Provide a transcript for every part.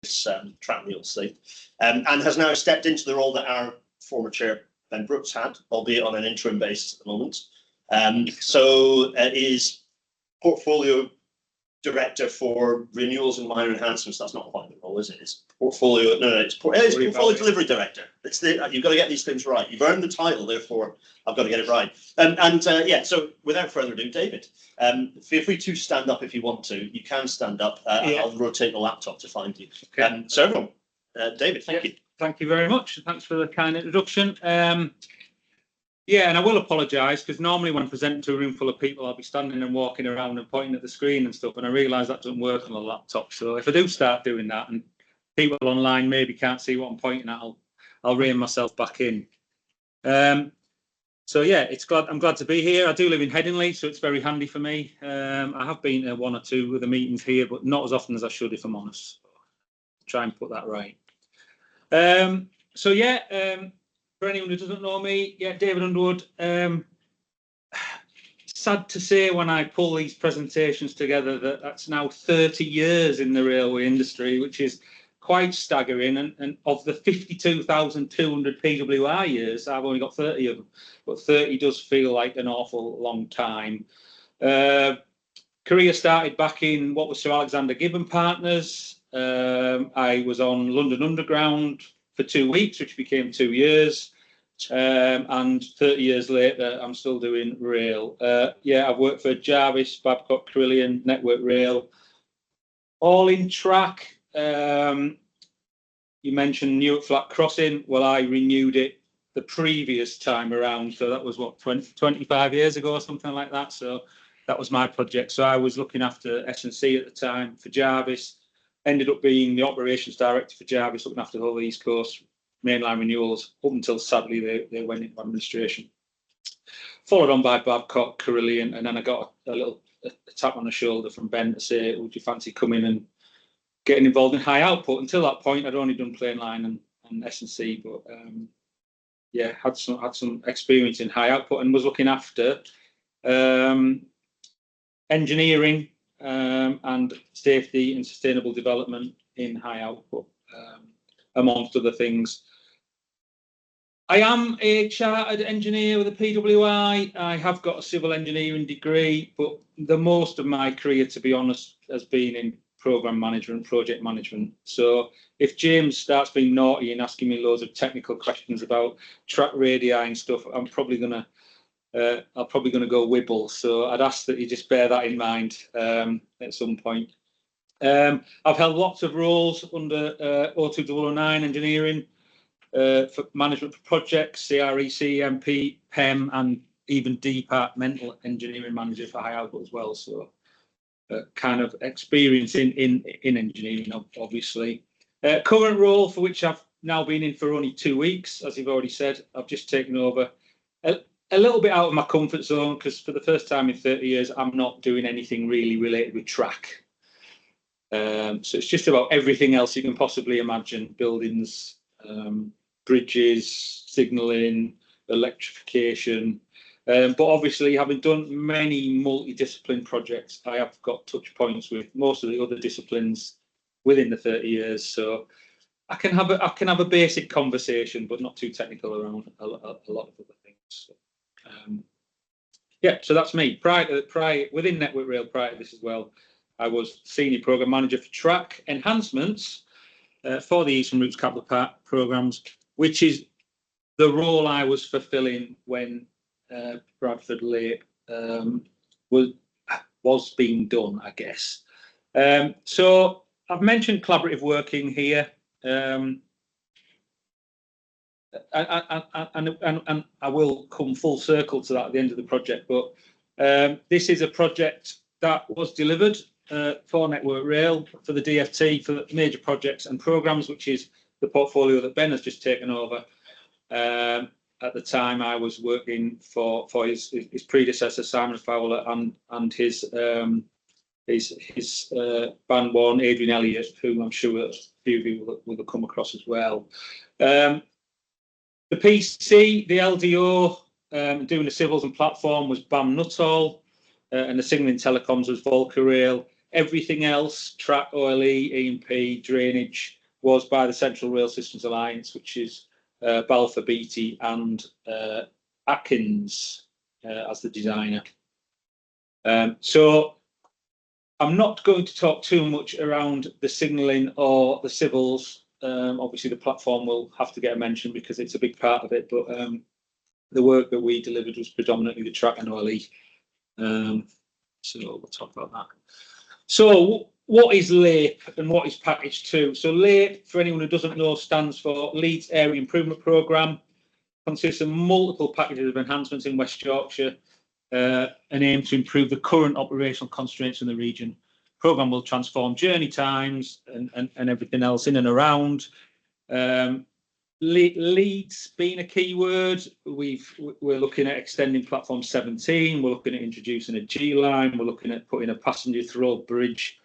its track and wheel estate, and has now stepped into the role that our former chair Ben Brooks had, albeit on an interim basis at the moment. So is portfolio director for renewals and minor enhancements. That's not quite the role, is it? It's portfolio. No, it's portfolio delivery director. It's you've got to get these things right. You've earned the title, therefore I've got to get it right. Yeah. So without further ado, David, feel free to stand up if you want to. You can stand up. I'll rotate the laptop to find you. Okay. So everyone, David, thank you. Thank you very much. Thanks for the kind introduction. Yeah, and I will apologise because normally when I'm presenting to a room full of people, I'll be standing and walking around and pointing at the screen and stuff, and I realise that doesn't work on a laptop. So if I do start doing that and people online maybe can't see what I'm pointing at, I'll rein myself back in. So yeah, I'm glad to be here. I do live in Headingley, so it's very handy for me. I have been to one or two of the meetings here, but not as often as I should, if I'm honest. Try and put that right. So yeah. For anyone who doesn't know me, yeah, David Underwood. Sad to say when I pull these presentations together that that's now 30 years in the railway industry, which is quite staggering. And of the 52,200 PWI years, I've only got 30 of them. But 30 does feel like an awful long time. Career started back in what was Sir Alexander Gibbon Partners. I was on London Underground for 2 weeks, which became 2 years, and 30 years later, I'm still doing rail. Yeah, I've worked for Jarvis, Babcock, Carillion, Network Rail, all in track. You mentioned Newark Flat Crossing. Well, I renewed it the previous time around, so that was what, 25 years ago or something like that. So that was my project. So I was looking after S&C at the time for Jarvis. Ended up being the operations director for Jarvis, looking after the whole East Coast mainline renewals up until sadly they went into administration. Followed on by Babcock, Carillion, and then I got a little tap on the shoulder from Ben to say, would you fancy coming and getting involved in high output? Until that point, I'd only done plain line and S&C, but yeah, had some experience in high output and was looking after engineering and safety and sustainable development in high output, amongst other things. I am a chartered engineer with a PWI. I have got a civil engineering degree, but the most of my career, to be honest, has been in programme management, project management. So if James starts being naughty and asking me loads of technical questions about track radii and stuff, I'm probably gonna go wibble. So I'd ask that you just bear that in mind at some point. I've held lots of roles under 02009 engineering for management for projects, CREC, MP, PEM, and even departmental engineering manager for high output as well. So kind of experience in engineering, obviously. Current role, for which I've now been in for only 2 weeks, as you've already said, I've just taken over a little bit out of my comfort zone, because for the first time in 30 years, I'm not doing anything really related with track. So it's just about everything else you can possibly imagine: buildings, bridges, signalling, electrification. But obviously, having done many multidiscipline projects, I have got touch points with most of the other disciplines within the 30 years. So I can have a basic conversation, but not too technical around a lot of other things. So, yeah, so that's me. Prior within Network Rail, prior to this as well, I was senior program manager for track enhancements for the Eastern Routes Capital Park programs, which is the role I was fulfilling when Bradford Lake was being done, I guess. So I've mentioned collaborative working here, and I will come full circle to that at the end of the project. But this is a project that was delivered for Network Rail, for the DFT, for major projects and programmes, which is the portfolio that Ben has just taken over. At the time, I was working for his predecessor, Simon Fowler, and his band one, Adrian Elliott, who I'm sure a few of you will have come across as well. The PC, the LDO, doing the civils and platform was BAM Nuttall, and the signalling telecoms was Volker Rail. Everything else, track, OLE, E&P, drainage, was by the Central Rail Systems Alliance, which is Balfour Beatty and Atkins as the designer. So I'm not going to talk too much around the signalling or the civils. Obviously, the platform will have to get a mention because it's a big part of it, but the work that we delivered was predominantly the track and OLE. So we'll talk about that. So what is LAPE and what is Package 2? So LAPE, for anyone who doesn't know, stands for Leeds Area Improvement Programme. Consists of multiple packages of enhancements in West Yorkshire and aim to improve the current operational constraints in the region. The programme will transform journey times and everything else in and around. Leeds being a key word, we're looking at extending platform 17. We're looking at introducing a G line. We're looking at putting a passenger through bridge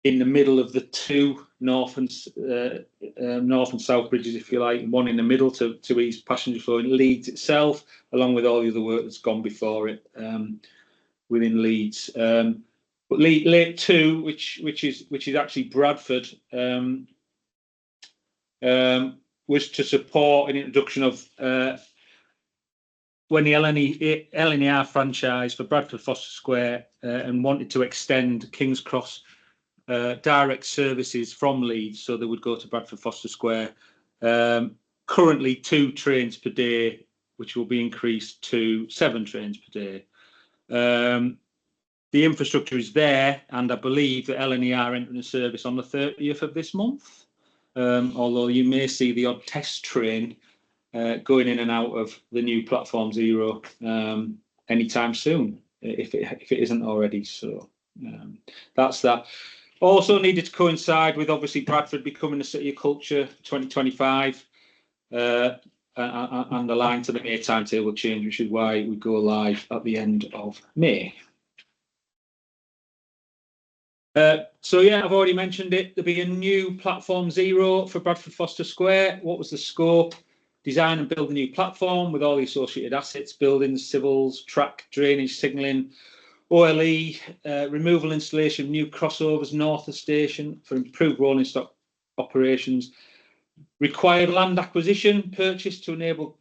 in the middle of the two north and south bridges, if you like, and one in the middle to ease passenger flow in Leeds itself, along with all the other work that's gone before it within Leeds. But LAPE 2, which is actually Bradford, was to support an introduction of when the LNER franchise for Bradford Forster Square and wanted to extend King's Cross direct services from Leeds, so they would go to Bradford Forster Square. Currently 2 trains per day, which will be increased to 7 trains per day. The infrastructure is there, and I believe that LNER entering the service on the 30th of this month. Although you may see the odd test train going in and out of the new Platform Zero anytime soon, if it isn't already. So that's that. Also needed to coincide with obviously Bradford becoming a City of Culture 2025 and align to the May timetable change, which is why we go live at the end of May. So yeah, I've already mentioned it. There'll be a new Platform Zero for Bradford Forster Square. What was the scope? Design and build a new platform with all the associated assets, buildings, civils, track, drainage, signalling, OLE, removal installation of new crossovers north of station for improved rolling stock operations. Required land acquisition purchase to enable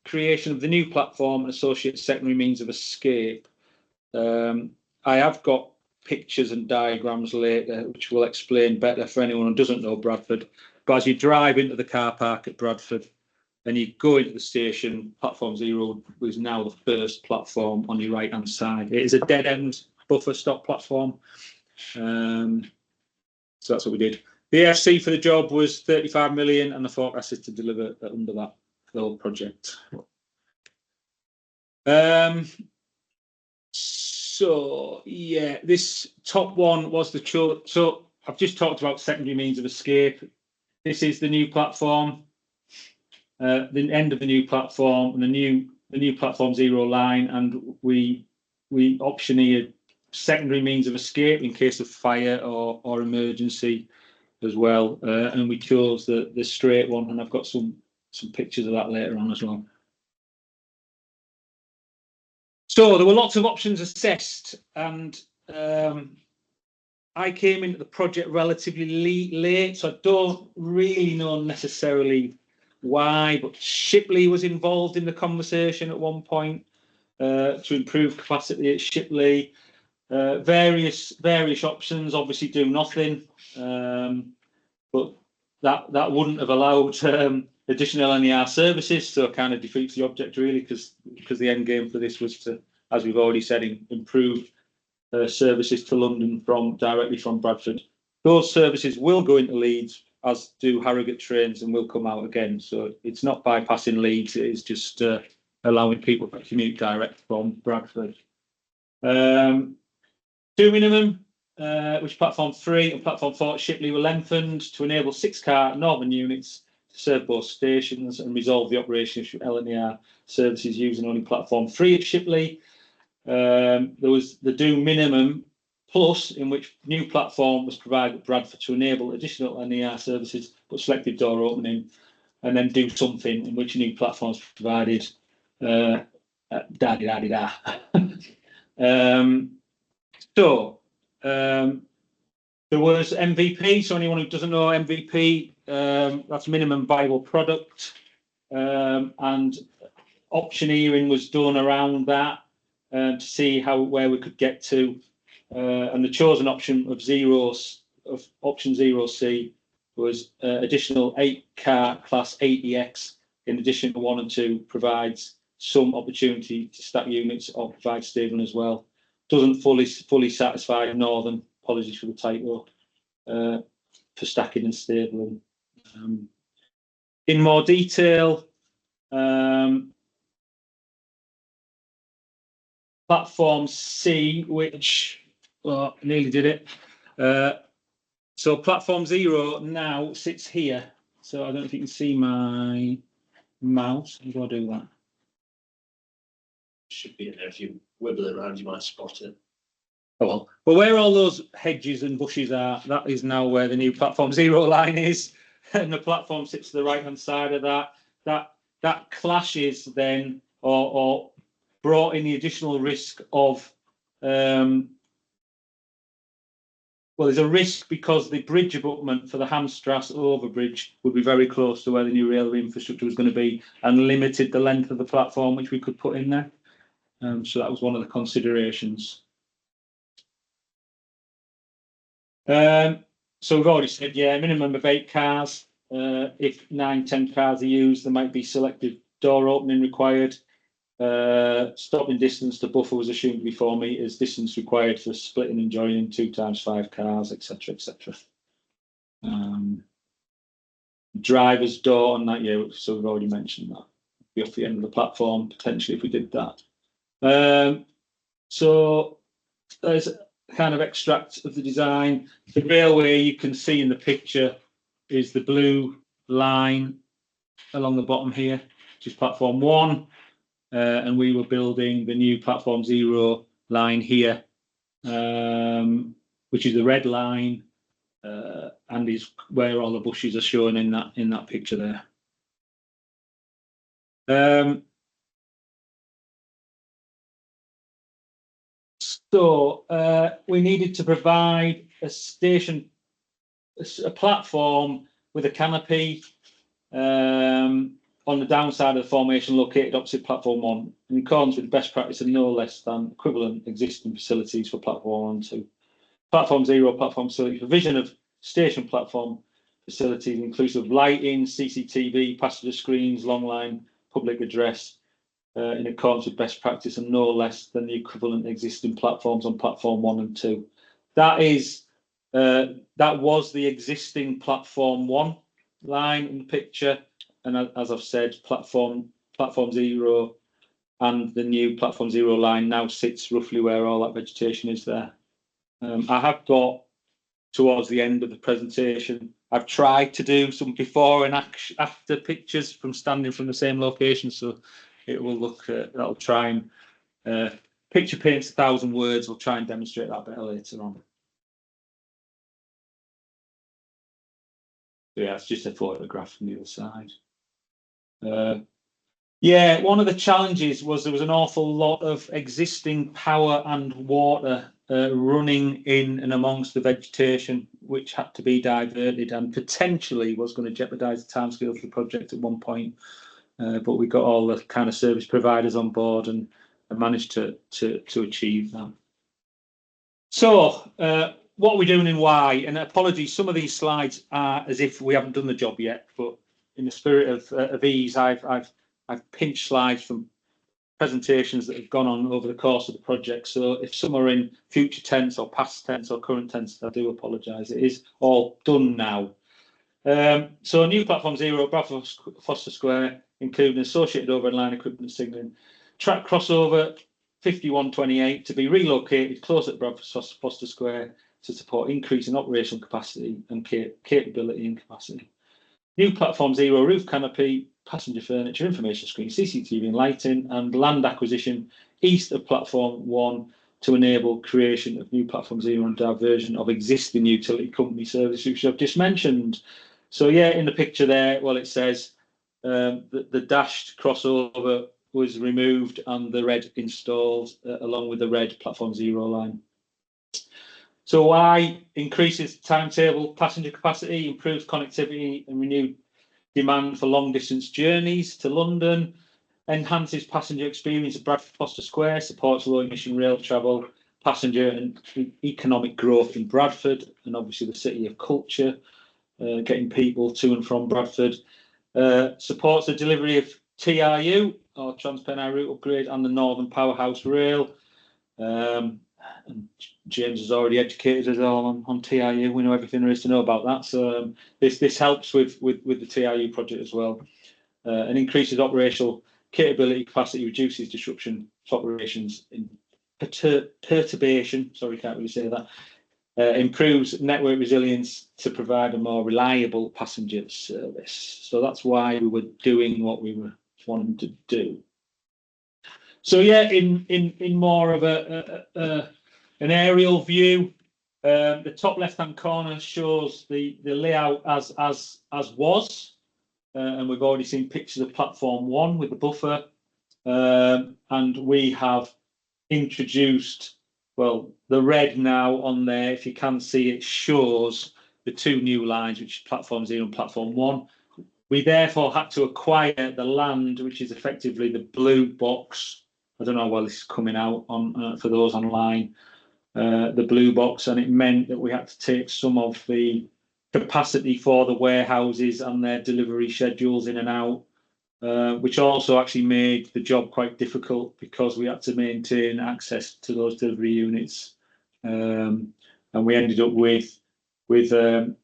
creation of the new platform and associated secondary means of escape. I have got pictures and diagrams later, which will explain better for anyone who doesn't know Bradford. But as you drive into the car park at Bradford and you go into the station, Platform Zero is now the first platform on your right-hand side. It is a dead-end buffer stop platform. So that's what we did. The AFC for the job was 35 million, and the forecast is to deliver under that for the whole project. So yeah, this top one was the choke. So I've just talked about secondary means of escape. This is the new platform, the end of the new platform, and the new Platform Zero line, and we optioneered secondary means of escape in case of fire or emergency as well, and we chose the straight one, and I've got some pictures of that later on as well. So there were lots of options assessed, and I came into the project relatively late, so I don't really know necessarily why, but Shipley was involved in the conversation at one point to improve capacity at Shipley. Various options obviously do nothing, but that wouldn't have allowed additional LNER services, so it kind of defeats the object really, because the end game for this was to, as we've already said, improve services to London directly from Bradford. Those services will go into Leeds, as do Harrogate trains, and will come out again. So it's not bypassing Leeds; it is just allowing people to commute direct from Bradford. 2 minimum, which Platform 3 and Platform 4 at Shipley were lengthened to enable 6-car northern units to serve both stations and resolve the operation of LNER services using only Platform 3 at Shipley. There was the do minimum plus, in which new platform was provided at Bradford to enable additional LNER services, but selected door opening, and then do something in which a new platform was provided. So There was MVP. So anyone who doesn't know MVP, that's minimum viable product, and optioneering was done around that to see where we could get to. And the chosen option of option 0C was additional 8-car class 80X in addition to 1 and 2 provides some opportunity to stack units or provide stabling as well. Doesn't fully satisfy Northern, apologies for the typo, for stacking and stabling. In more detail, platform C, which I nearly did it. So platform 0 now sits here. So I don't know if you can see my mouse. How do I do that? Should be in there. If you wibble it around, you might spot it. Oh well. Well, where all those hedges and bushes are, that is now where the new platform 0 line is, and the platform sits to the right-hand side of that. That clashes then, or brought in the additional risk of. Well, there's a risk because the bridge abutment for the Hamstrasse overbridge would be very close to where the new railway infrastructure was going to be, and limited the length of the platform which we could put in there. So that was one of the considerations. So we've already said, yeah, minimum of 8 cars. If 9-10 cars are used, there might be selective door opening required. Stopping distance to buffer was assumed to be 4 metres. Distance required for splitting and joining 2 times 5 cars, etc., etc. Driver's door on that, yeah, so we've already mentioned that. Be off the end of the platform potentially if we did that. So there's a kind of extract of the design. The railway you can see in the picture is the blue line along the bottom here, which is platform 1. And we were building the new platform 0 line here, which is the red line, and is where all the bushes are shown in that picture there. So we needed to provide a platform with a canopy on the downside of the formation located opposite platform 1, in accordance with best practice and no less than equivalent existing facilities for platform 1 and 2. Platform 0, platform facility, provision of station platform facilities inclusive of lighting, CCTV, passenger screens, long line, public address, in accordance with best practice and no less than the equivalent existing platforms on platform 1 and 2. That was the existing platform 1 line in the picture, and as I've said, platform 0 and the new platform 0 line now sits roughly where all that vegetation is there. I have got towards the end of the presentation, I've tried to do some before and after pictures from standing from the same location, so it will look, that'll try and picture paints 1,000 words. We'll try and demonstrate that better later on. So yeah, it's just a photograph from the other side. Yeah, one of the challenges was there was an awful lot of existing power and water running in and amongst the vegetation, which had to be diverted and potentially was going to jeopardise the timescale for the project at one point. But we got all the kind of service providers on board and managed to achieve that. So what are we doing and why? And apologies, some of these slides are as if we haven't done the job yet, but in the spirit of ease, I've pinched slides from presentations that have gone on over the course of the project. So if some are in future tense or past tense or current tense, I do apologise. It is all done now. So new platform 0, Bradford Forster Square, including associated overhead line equipment signalling, track crossover 5128 to be relocated close at Bradford Forster Square to support increase in operational capacity and capability and capacity. New platform 0, roof canopy, passenger furniture, information screen, CCTV and lighting, and land acquisition east of platform 1 to enable creation of new platform 0 and diversion of existing utility company services, which I've just mentioned. So yeah, in the picture there, well, it says the dashed crossover was removed and the red installed along with the red platform 0 line. So why? Increases timetable, passenger capacity, improves connectivity and renewed demand for long distance journeys to London, enhances passenger experience at Bradford Forster Square, supports low emission rail travel, passenger and economic growth in Bradford, and obviously the city of culture, getting people to and from Bradford. Supports the delivery of TRU, or Transpennine Route Upgrade, and the Northern Powerhouse Rail. And James has already educated us all on TRU. We know everything there is to know about that. So this helps with the TRU project as well. And increases operational capability, capacity, reduces disruption to operations, in perturbation. Sorry, can't really say that. Improves network resilience to provide a more reliable passenger service. So that's why we were doing what we were wanting to do. So yeah, in more of an aerial view, the top left-hand corner shows the layout as was, and we've already seen pictures of platform 1 with the buffer, and we have introduced, well, the red now on there, if you can see, it shows the 2 new lines, which is platform 0 and platform 1. We therefore had to acquire the land, which is effectively the blue box. I don't know how well this is coming out on for those online, the blue box, and it meant that we had to take some of the capacity for the warehouses and their delivery schedules in and out, which also actually made the job quite difficult because we had to maintain access to those delivery units, and we ended up with a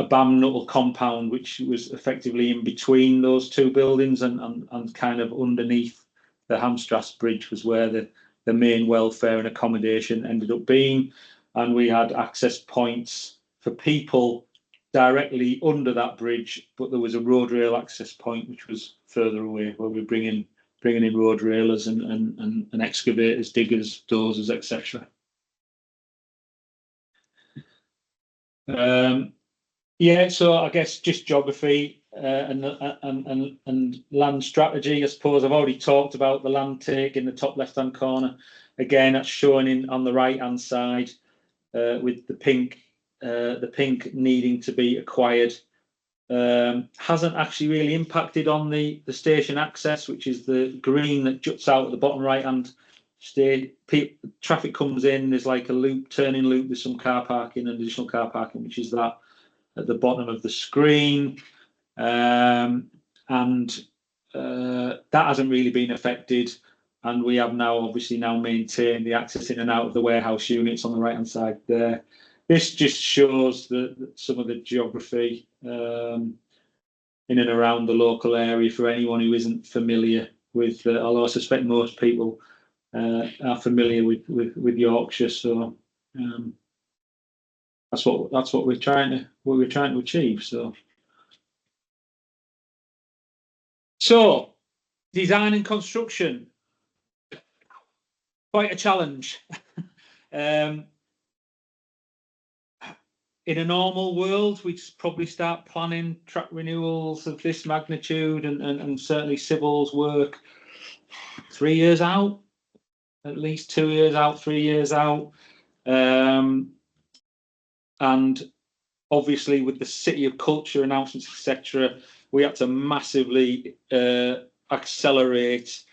BAM Nuttall compound, which was effectively in between those 2 buildings and kind of underneath the Hamstrasse Bridge was where the main welfare and accommodation ended up being, and we had access points for people directly under that bridge, but there was a road rail access point which was further away, where we're bringing in road railers and excavators, diggers, dozers, etc. Yeah, so I guess just geography and land strategy. I suppose I've already talked about the land take in the top left-hand corner. Again, that's shown on the right-hand side, with the pink needing to be acquired. Hasn't actually really impacted on the station access, which is the green that juts out at the bottom right-hand state. Traffic comes in, there's like a loop, turning loop with some car parking and additional car parking, which is that at the bottom of the screen, and that hasn't really been affected, and we have now obviously maintained the access in and out of the warehouse units on the right hand side there. This just shows some of the geography in and around the local area for anyone who isn't familiar with, although I suspect most people are familiar with Yorkshire. So that's what we're trying to achieve. So design and construction, quite a challenge. In a normal world, we'd probably start planning track renewals of this magnitude and certainly civils work 3 years out, at least 2 years out, 3 years out. And obviously with the City of Culture announcements, etc., we had to massively accelerate.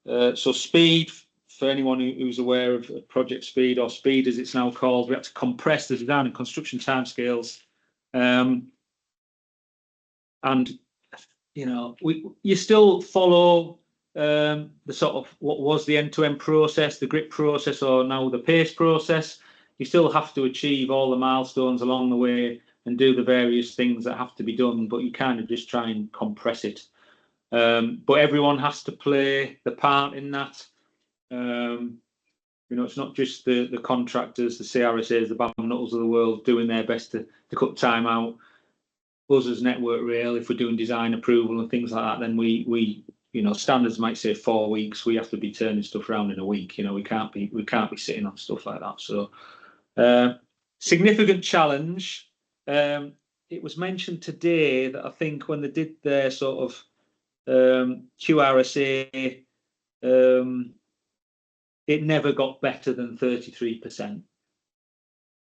So speed, for anyone who's aware of Project Speed, or Speed as it's now called, we had to compress the design and construction timescales. And you still follow the sort of what was the end-to-end process, the GRIP process, or now the PACE process. You still have to achieve all the milestones along the way and do the various things that have to be done, but you kind of just try and compress it. But everyone has to play the part in that. It's not just the contractors, the CRSAs, the BAM Nuttals of the world doing their best to cut time out. Us as Network Rail, if we're doing design approval and things like that, then we standards might say 4 weeks. We have to be turning stuff around in a week. We can't be sitting on stuff like that. So significant challenge. It was mentioned today that I think when they did their sort of QRSA, it never got better than 33%.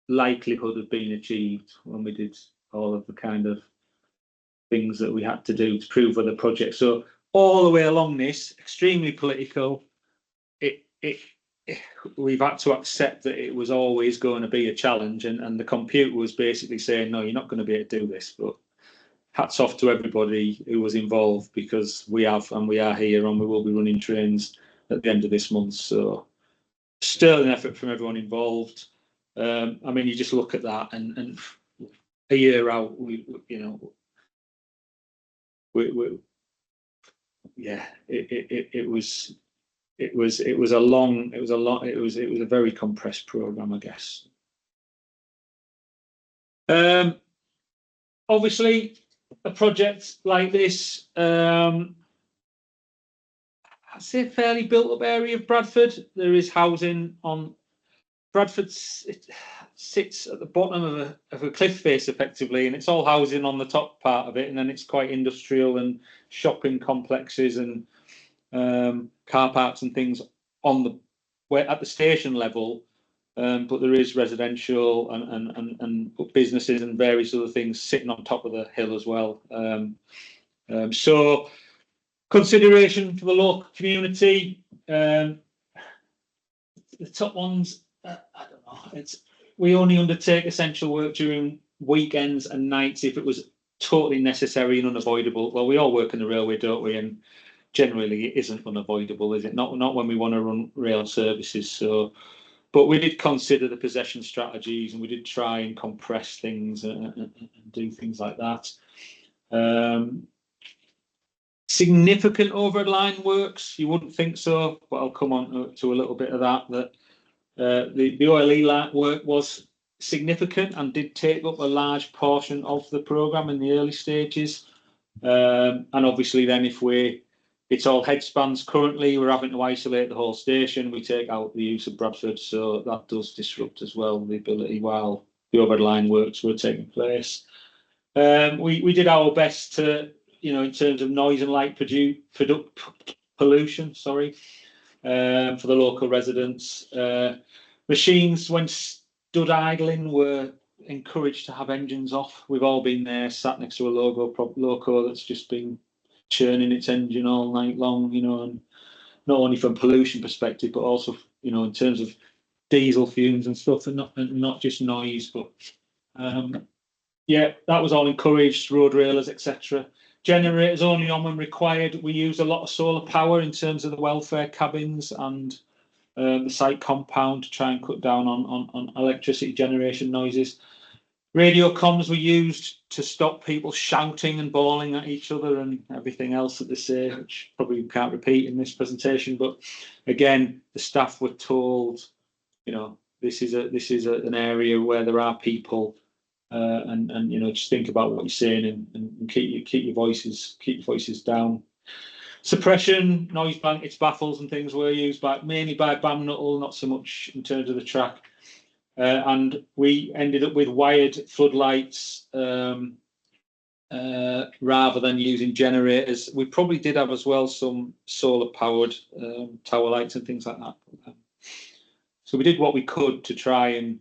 likelihood of being achieved when we did all of the kind of things that we had to do to prove whether the project. So all the way along this, extremely political, we've had to accept that it was always going to be a challenge, and the computer was basically saying, no, you're not going to be able to do this. But hats off to everybody who was involved, because we are here, and we will be running trains at the end of this month. So sterling effort from everyone involved. I mean, you just look at that, and a year out, it was a very compressed program, I guess. Obviously, a project like this, I'd say a fairly built up area of Bradford. There is housing on Bradford. It sits at the bottom of a cliff face effectively, and it's all housing on the top part of it, and then it's quite industrial and shopping complexes and car parks and things at the station level, but there is residential and businesses and various other things sitting on top of the hill as well. So consideration for the local community. The top ones, I don't know. We only undertake essential work during weekends and nights if it was totally necessary and unavoidable. Well, we all work in the railway, don't we? And generally it isn't unavoidable, is it? Not when we want to run rail services. So, but we did consider the possession strategies, and we did try and compress things and do things like that. Significant overhead line works, you wouldn't think so, but I'll come on to a little bit of that. The OLE work was significant and did take up a large portion of the programme in the early stages. And obviously then it's all headspans currently, we're having to isolate the whole station. We take out the use of Bradford, so that does disrupt as well the ability while the overhead line works were taking place. We did our best to, in terms of noise and light pollution, for the local residents. Machines, when stood idling, were encouraged to have engines off. We've all been there, sat next to a loco that's just been churning its engine all night long, and not only from pollution perspective, but also, in terms of diesel fumes and stuff, and not just noise. But yeah, that was all encouraged. Road railers, etc. Generators only on when required. We use a lot of solar power in terms of the welfare cabins and the site compound to try and cut down on electricity generation noises. Radio comms were used to stop people shouting and bawling at each other and everything else that they say, which probably can't repeat in this presentation. But again, the staff were told, this is an area where there are people, and just think about what you're saying and keep your voices down. Suppression, noise blankets, baffles, and things were used mainly by BAM Nuttall, not so much in terms of the track. And we ended up with wired floodlights rather than using generators. We probably did have as well some solar powered tower lights and things like that. So we did what we could to try and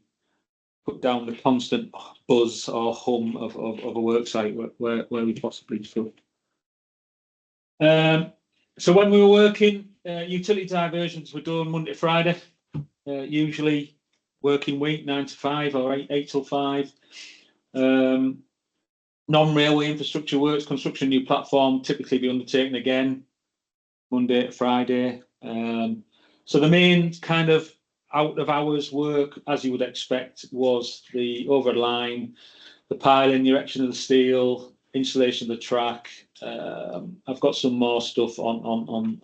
put down the constant buzz or hum of a work site where we possibly could. So when we were working, utility diversions were done Monday to Friday, usually working week 9 to 5 or 8 till 5. Non-railway infrastructure works, construction new platform, typically be undertaken again Monday to Friday. So the main kind of out of hours work, as you would expect, was the overhead line, the piling, the erection of the steel, installation of the track. I've got some more stuff on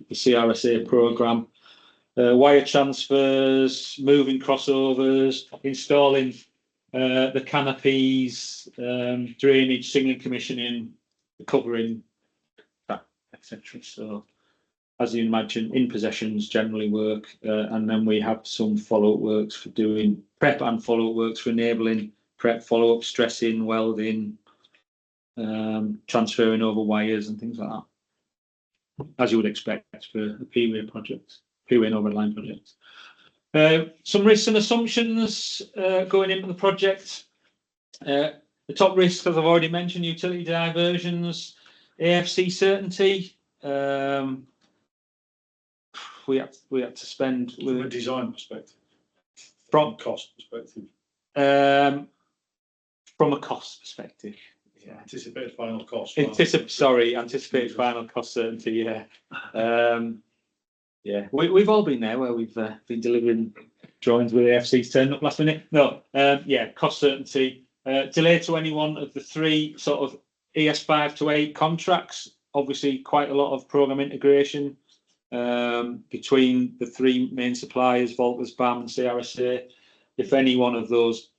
the CRSA programme. Wire transfers, moving crossovers, installing the canopies, drainage, signalling commissioning, covering, etc. So, as you imagine, in possessions generally work, and then we have some follow-up works for doing prep and follow-up works for enabling prep, follow-up, stressing, welding, transferring over wires and things like that, as you would expect for a PWI project, PWI and overhead line project. Some risks and assumptions going into the project. The top risks, as I've already mentioned, utility diversions, AFC certainty. We had to spend from a design perspective, from cost perspective, from a cost perspective. yeah. Anticipated final cost. Anticipated final cost certainty. Yeah, yeah. We've all been there where we've been delivering drawings with AFCs turning up last minute. No, yeah, cost certainty. Delay to any one of the three sort of ES5 to 8 contracts. Obviously, quite a lot of program integration between the three main suppliers, Volkers, BAM and CRSA. If any one of those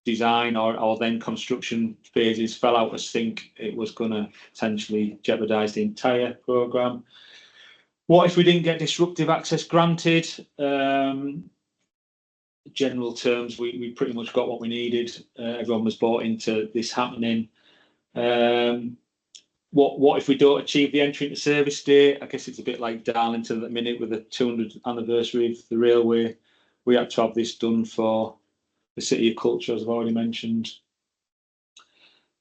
design or then construction phases fell out of sync, it was going to potentially jeopardise the entire programme. What if we didn't get disruptive access granted? General terms, we pretty much got what we needed. Everyone was bought into this happening. What if we don't achieve the entry into service date? I guess it's a bit like Darlington at the minute with the 200th anniversary of the railway. We had to have this done for the City of Culture, as I've already mentioned.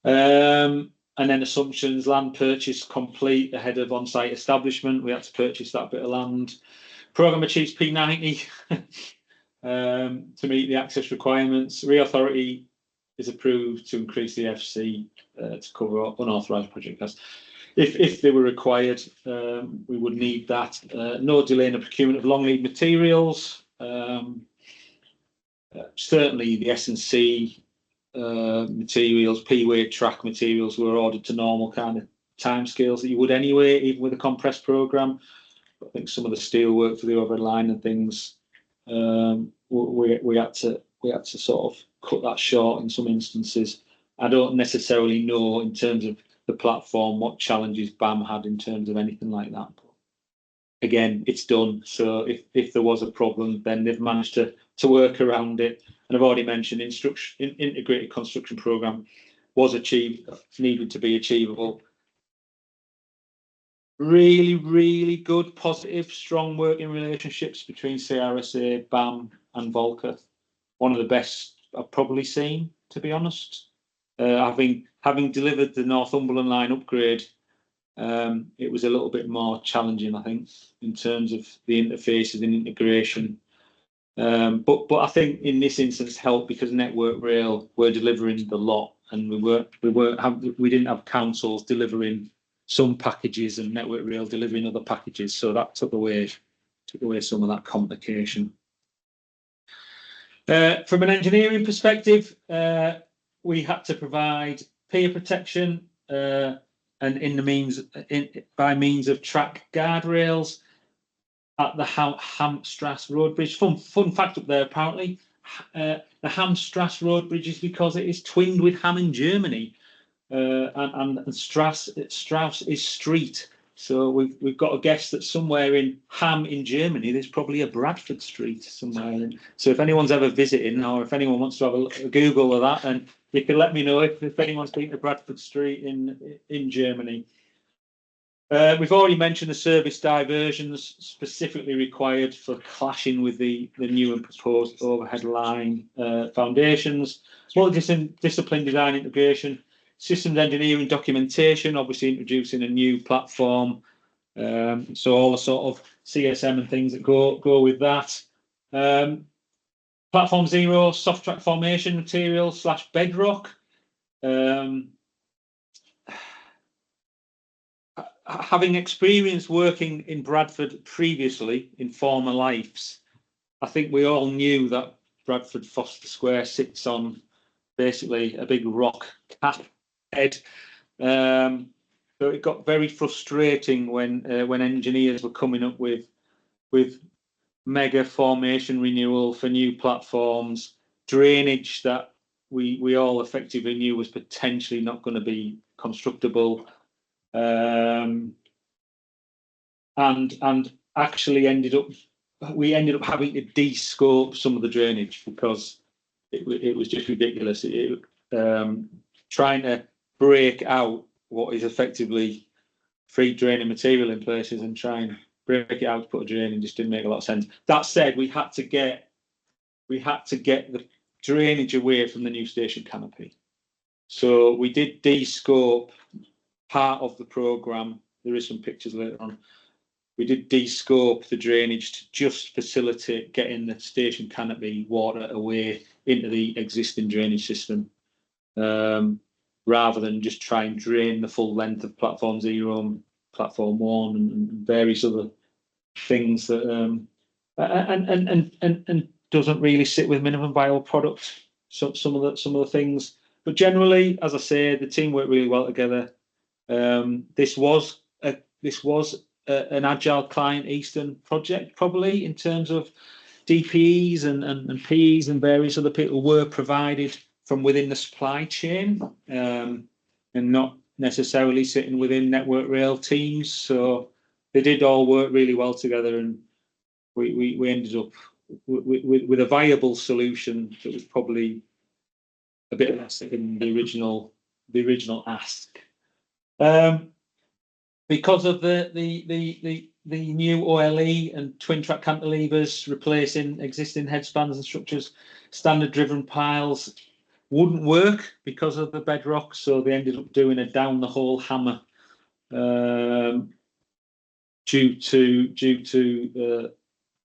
And then assumptions, land purchase complete ahead of on-site establishment. We had to purchase that bit of land. Programme achieves P90 to meet the access requirements. Re-authority is approved to increase the FC to cover unauthorised project costs. If they were required, we would need that. No delay in the procurement of long lead materials. Certainly the S&C materials, P-weight track materials were ordered to normal kind of timescales that you would anyway, even with a compressed programme. I think some of the steel work for the overhead line and things, we had to sort of cut that short in some instances. I don't necessarily know in terms of the platform what challenges BAM had in terms of anything like that. But again, it's done. So if there was a problem, then they've managed to work around it. And I've already mentioned integrated construction programme was achieved, needed to be achievable. Really, really good, positive, strong working relationships between CRSA, BAM and Volker. One of the best I've probably seen, to be honest. Having delivered the Northumberland line upgrade, it was a little bit more challenging, I think, in terms of the interfaces and integration. But I think in this instance helped because Network Rail were delivering the lot, and we didn't have councils delivering some packages and Network Rail delivering other packages, so that took away some of that complication. From an engineering perspective, we had to provide pier protection and by means of track guardrails at the Hamstrasse Road Bridge. Fun fact up there, apparently, the Hamstrasse Road Bridge is because it is twinned with Ham in Germany, and Strauss is street. So we've got to guess that somewhere in Ham in Germany, there's probably a Bradford Street somewhere. So if anyone's ever visiting, or if anyone wants to have a Google of that, and you can let me know if anyone's been to Bradford Street in Germany. We've already mentioned the service diversions specifically required for clashing with the new and proposed overhead line foundations. Multi-discipline design integration, systems engineering documentation, obviously introducing a new platform. So all the sort of CSM and things that go with that. Platform 0, soft track formation material / bedrock. Having experience working in Bradford previously in former lives, I think we all knew that Bradford Forster Square sits on basically a big rock cap head. So it got very frustrating when engineers were coming up with mega formation renewal for new platforms, drainage that we all effectively knew was potentially not going to be constructable. And actually we ended up having to de-scope some of the drainage because it was just ridiculous. Trying to break out what is effectively free draining material in places and try and break it out to put a drain in just didn't make a lot of sense. That said, we had to get we had to get the drainage away from the new station canopy. So we did de-scope part of the programme. There is some pictures later on. We did de-scope the drainage to just facilitate getting the station canopy water away into the existing drainage system, rather than just try and drain the full length of platform 0 and platform 1 and various other things that and doesn't really sit with minimum viable product. So some of the things, but generally, as I say, the team worked really well together. This was an agile client Eastern project, probably in terms of DPEs and PEs and various other people were provided from within the supply chain, and not necessarily sitting within Network Rail teams. So they did all work really well together, and we ended up with a viable solution that was probably a bit less than the original ask. Because of the new OLE and twin track cantilevers replacing existing headspans and structures, standard driven piles wouldn't work because of the bedrock, so they ended up doing a down the hole hammer, due to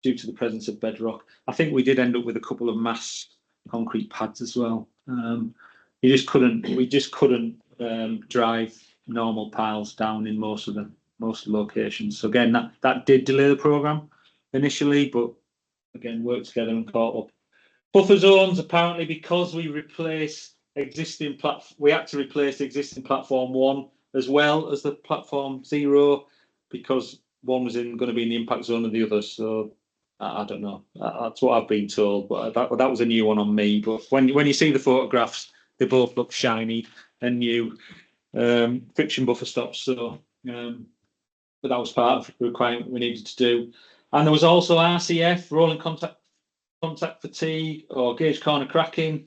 the presence of bedrock. I think we did end up with a couple of mass concrete pads as well. We just couldn't drive normal piles down in most locations. So again, that did delay the programme initially, but again worked together and caught up. Buffer zones, apparently because we had to replace existing platform 1 as well as the platform 0, because one was going to be in the impact zone of the other. So I don't know. That's what I've been told, but that was a new one on me. But when you see the photographs, they both look shiny and new. Friction buffer stops. So, but that was part of the requirement we needed to do. And there was also RCF, rolling contact fatigue or gauge corner cracking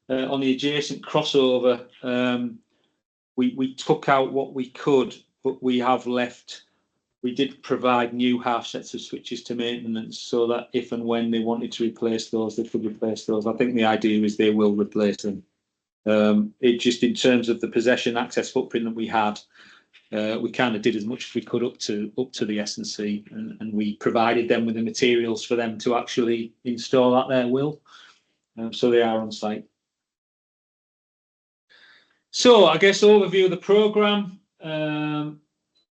on the adjacent crossover. We took out what we could, but we did provide new half sets of switches to maintenance, so that if and when they wanted to replace those, they could replace those. I think the idea is they will replace them. It just, in terms of the possession access footprint that we had, we kind of did as much as we could up to the S&C, and we provided them with the materials for them to actually install at their will. So they are on site. So I guess overview of the programme.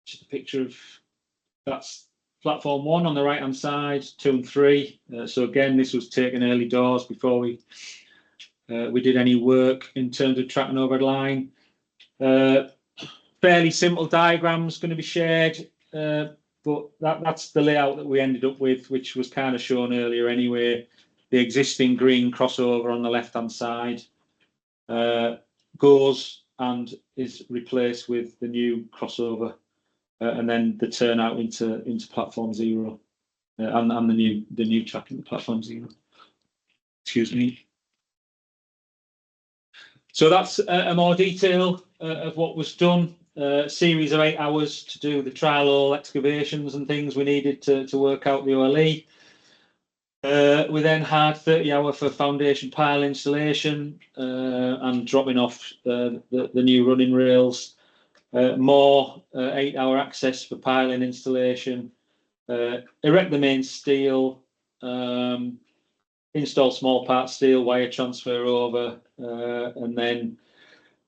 Just a picture of, that's platform 1 on the right hand side, 2 and 3. So again, this was taken early doors before we did any work in terms of track and overhead line. Fairly simple diagrams going to be shared, but that's the layout that we ended up with, which was kind of shown earlier anyway. The existing green crossover on the left hand side goes and is replaced with the new crossover. And then the turnout into platform 0, and the new track into platform 0. Excuse me. So that's a more detail of what was done. Series of 8 hours to do the trial hole excavations and things we needed to work out the OLE. We then had 30 hours for foundation pile installation and dropping off the new running rails. More 8-hour access for piling installation, erect the main steel, install small part steel, wire transfer over, and then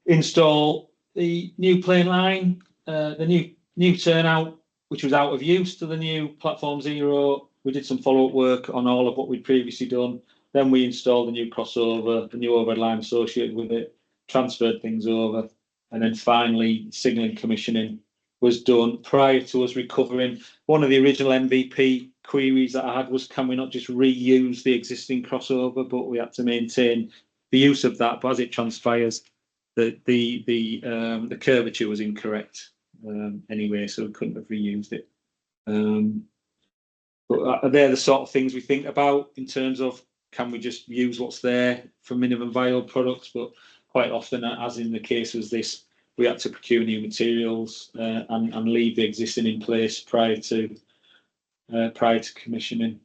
install the new plane line, the new turnout, which was out of use, to the new platform 0. We did some follow-up work on all of what we'd previously done. Then we installed the new crossover, the new overhead line associated with it, transferred things over. And then finally, signalling commissioning was done prior to us recovering. One of the original MVP queries that I had was, can we not just reuse the existing crossover? But we had to maintain the use of that. But as it transpires, the curvature was incorrect anyway, so we couldn't have reused it. But they're the sort of things we think about in terms of, can we just use what's there for minimum viable products? But quite often, as in the case was this, we had to procure new materials and leave the existing in place prior to commissioning.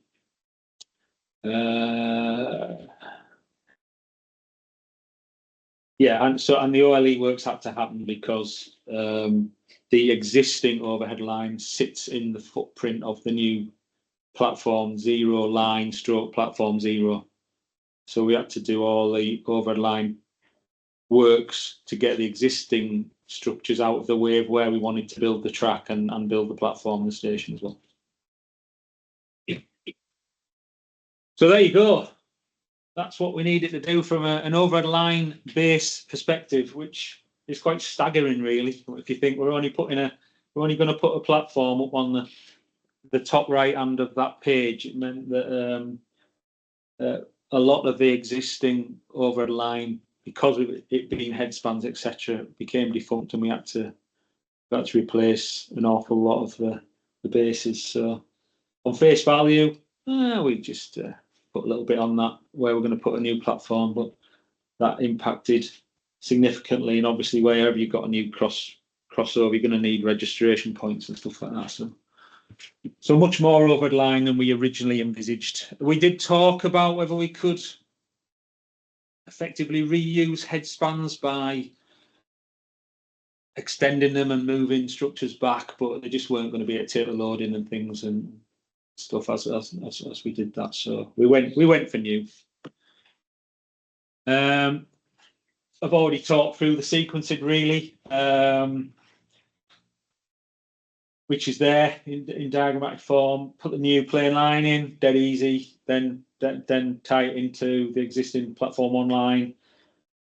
Yeah, and the OLE works had to happen because the existing overhead line sits in the footprint of the new platform 0 line stroke platform 0. So we had to do all the overhead line works to get the existing structures out of the way of where we wanted to build the track and build the platform and the station as well. So there you go. That's what we needed to do from an overhead line base perspective, which is quite staggering, really. If you think we're only going to put a platform up on the top right hand of that page, it meant that a lot of the existing overhead line, because of it being headspans, etc., became defunct, and we had to replace an awful lot of the bases. So on face value, we just put a little bit on that where we're going to put a new platform, but that impacted significantly. And obviously, wherever you've got a new crossover, you're going to need registration points and stuff like that. So much more overhead line than we originally envisaged. We did talk about whether we could effectively reuse headspans by extending them and moving structures back, but they just weren't going to be able to take the loading and things and stuff as we did that. So we went for new. I've already talked through the sequencing, really, which is there in diagrammatic form. Put the new plane line in, dead easy. Then tie it into the existing platform 1 line,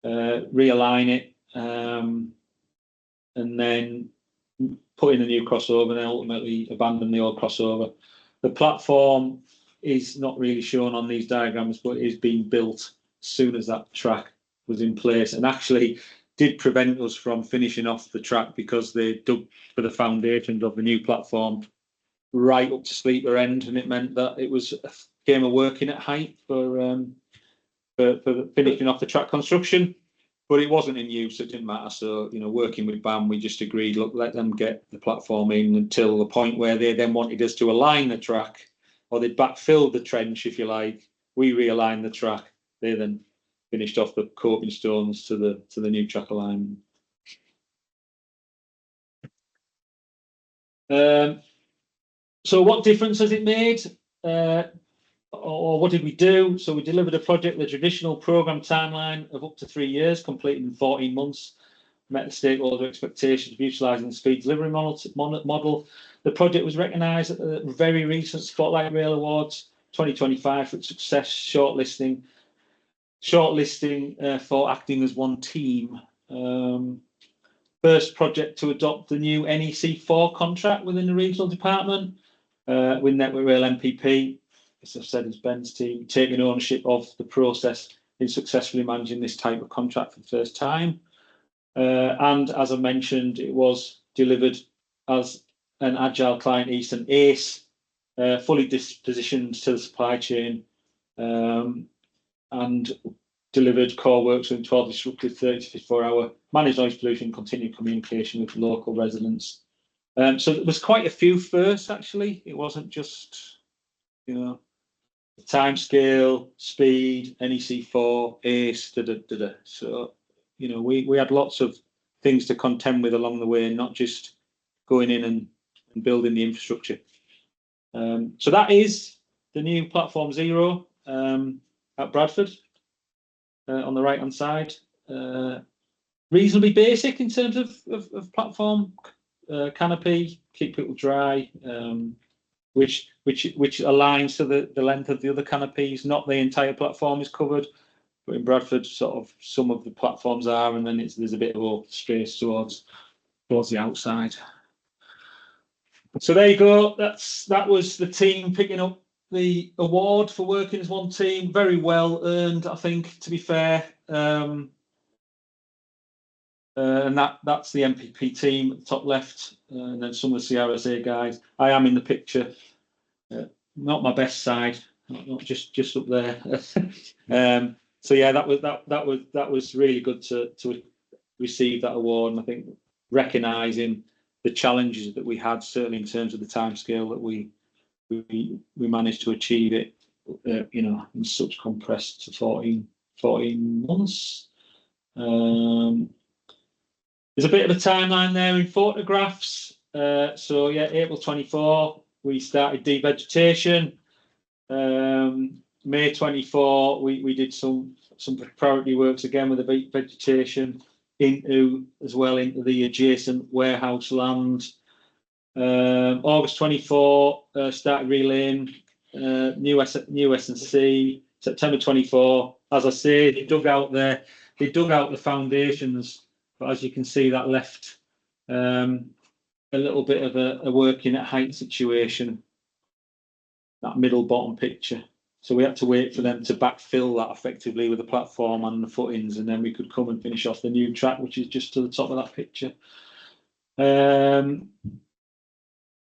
realign it, and then put in a new crossover, and then ultimately abandon the old crossover. The platform is not really shown on these diagrams, but it is being built as soon as that track was in place, and actually did prevent us from finishing off the track because they dug for the foundations of the new platform right up to Sleeper End, and it meant that it became a working at height for finishing off the track construction. But it wasn't in use, so it didn't matter. So, working with BAM, we just agreed, look, let them get the platform in until the point where they then wanted us to align the track, or they'd backfill the trench, if you like. We realigned the track. They then finished off the coping stones to the new track alignment. So what difference has it made? Or what did we do? So we delivered a project, the traditional programme timeline of up to 3 years, completed in 14 months, met the stakeholder expectations of utilising the speed delivery model. The project was recognised at the very recent Spotlight Rail Awards 2025 for its success shortlisting for acting as one team. First project to adopt the new NEC4 contract within the regional department with Network Rail MPP. As I've said, it's Ben's team taking ownership of the process in successfully managing this type of contract for the first time. And as I mentioned, it was delivered as an Agile Client East and ACE, fully dispositioned to the supply chain, and delivered core works in 12 disruptive 30 to 54-hour managed noise pollution, continued communication with local residents. So there was quite a few firsts, actually. It wasn't just, time scale, speed, NEC4, ACE, So, we had lots of things to contend with along the way, not just going in and building the infrastructure. So that is the new Platform 0 at Bradford on the right-hand side. Reasonably basic in terms of platform, canopy, keep people dry, which aligns to the length of the other canopies. Not the entire platform is covered, but in Bradford, sort of some of the platforms are, and then there's a bit of space towards the outside. So there you go. That was the team picking up the award for working as one team. Very well earned, I think, to be fair. And that's the MPP team at the top left, and then some of the CRSA guys. I am in the picture. Not my best side, not just up there. So yeah, that was really good to receive that award, and I think recognising the challenges that we had, certainly in terms of the timescale that we managed to achieve it. you know, and such compressed to 14 months. There's a bit of a timeline there in photographs. So yeah, April 24, we started devegetation. May 24, we did some priority works again with the vegetation into the adjacent warehouse land. August 24, started relaying new S&C. September 24, as I say, they dug out the foundations, but as you can see, that left a little bit of a working at height situation, that middle bottom picture. So we had to wait for them to backfill that effectively with the platform and the footings, and then we could come and finish off the new track, which is just to the top of that picture. And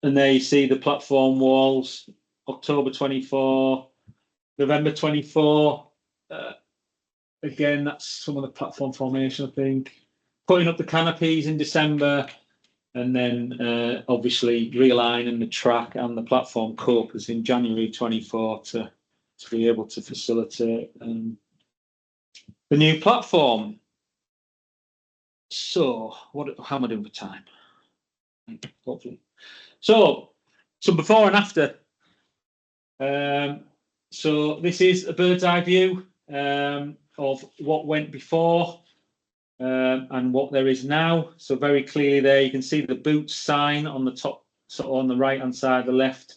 there you see the platform walls, October 24, November 24. Again, that's some of the platform formation, I think. Putting up the canopies in December, and then obviously realigning the track and the platform copers in January 24 to be able to facilitate the new platform. So, how am I doing for time? Hopefully. So before and after. So this is a bird's eye view of what went before and what there is now. So very clearly there you can see the Boots sign on the top, so on the right hand side, the left.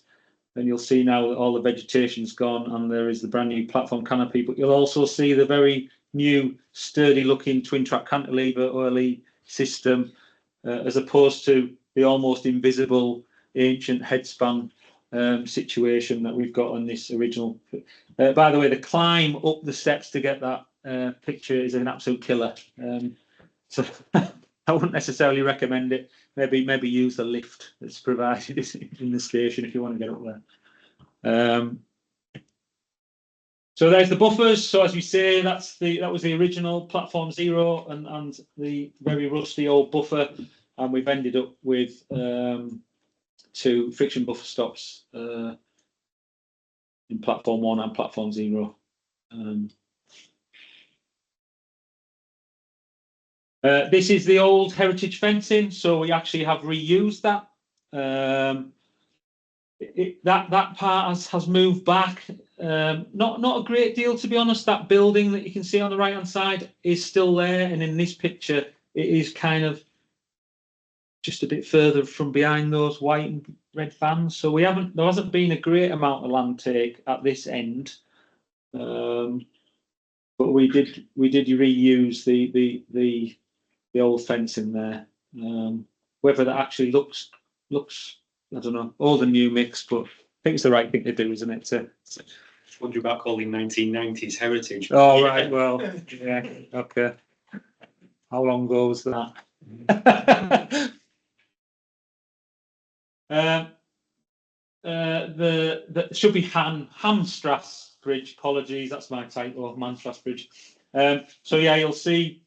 And you'll see now that all the vegetation's gone and there is the brand new platform canopy. But you'll also see the very new sturdy looking twin track cantilever OLE system as opposed to the almost invisible ancient headspan situation that we've got on this original. By the way, the climb up the steps to get that picture is an absolute killer. So I wouldn't necessarily recommend it. Maybe use the lift that's provided in the station if you want to get up there. So there's the buffers. So as we say, that was the original platform 0 and the very rusty old buffer, and we've ended up with 2 friction buffer stops in platform 1 and platform 0. This is the old heritage fencing, so we actually have reused that. That part has moved back. Not a great deal, to be honest. That building that you can see on the right hand side is still there, and in this picture, it is kind of just a bit further from behind those white and red fans. So there hasn't been a great amount of land take at this end, but we did reuse the old fence in there. Whether that actually looks I don't know, old and new mix, but I think it's the right thing to do, isn't it? Wonder about calling 1990s heritage. Oh right, well, yeah, okay. How long ago was that? The should be Hamstrass Bridge. Apologies, that's my title, Hamstrass Bridge. So yeah, you'll see.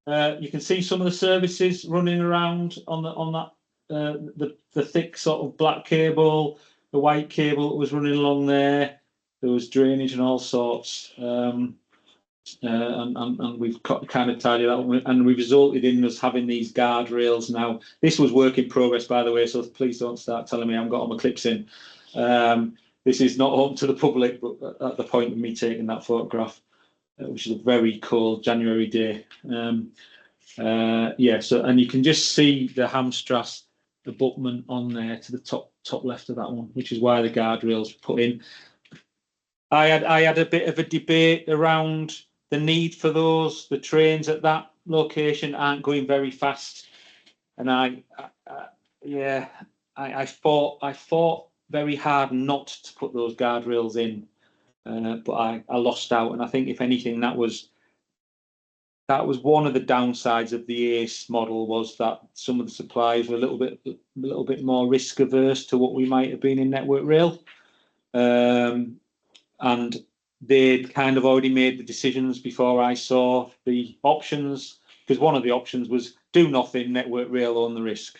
You can see some of the services running around on that. The thick sort of black cable, the white cable that was running along there. There was drainage and all sorts. And we've kind of tidied that up, and we've resulted in us having these guardrails now. This was work in progress, by the way, so please don't start telling me I haven't got all my clips in. This is not open to the public, but at the point of me taking that photograph, which is a very cold January day. Yeah, so and you can just see the Hamstrass, the abutment on there to the top left of that one, which is why the guardrails were put in. I had a bit of a debate around the need for those. The trains at that location aren't going very fast, and I fought very hard not to put those guardrails in, but I lost out. And I think if anything, that was one of the downsides of the ACE model, was that some of the suppliers were a little bit more risk averse to what we might have been in Network Rail. And they'd kind of already made the decisions before I saw the options, because one of the options was do nothing, Network Rail own the risk.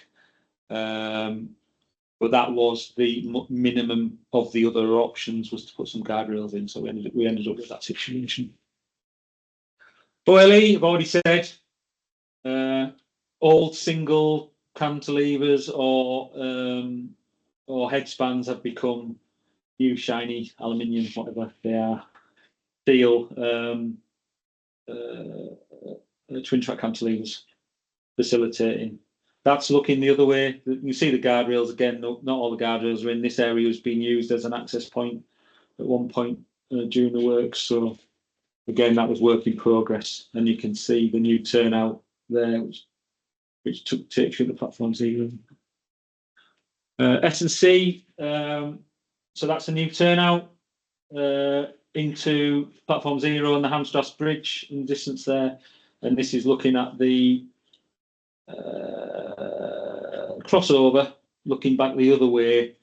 but that was the minimum of the other options, was to put some guardrails in. So we ended up with that situation. OLE, I've already said, old single cantilevers or headspans have become new shiny aluminium, whatever they are, steel twin track cantilevers, facilitating. That's looking the other way. You see the guardrails again. Not all the guardrails are in. This area has been used as an access point at one point during the works. So again, that was work in progress, and you can see the new turnout there, which takes you to the platform 0. S&C, so that's a new turnout into platform 0 and the Hamstrasse Bridge in the distance there, and this is looking at the crossover, looking back the other way.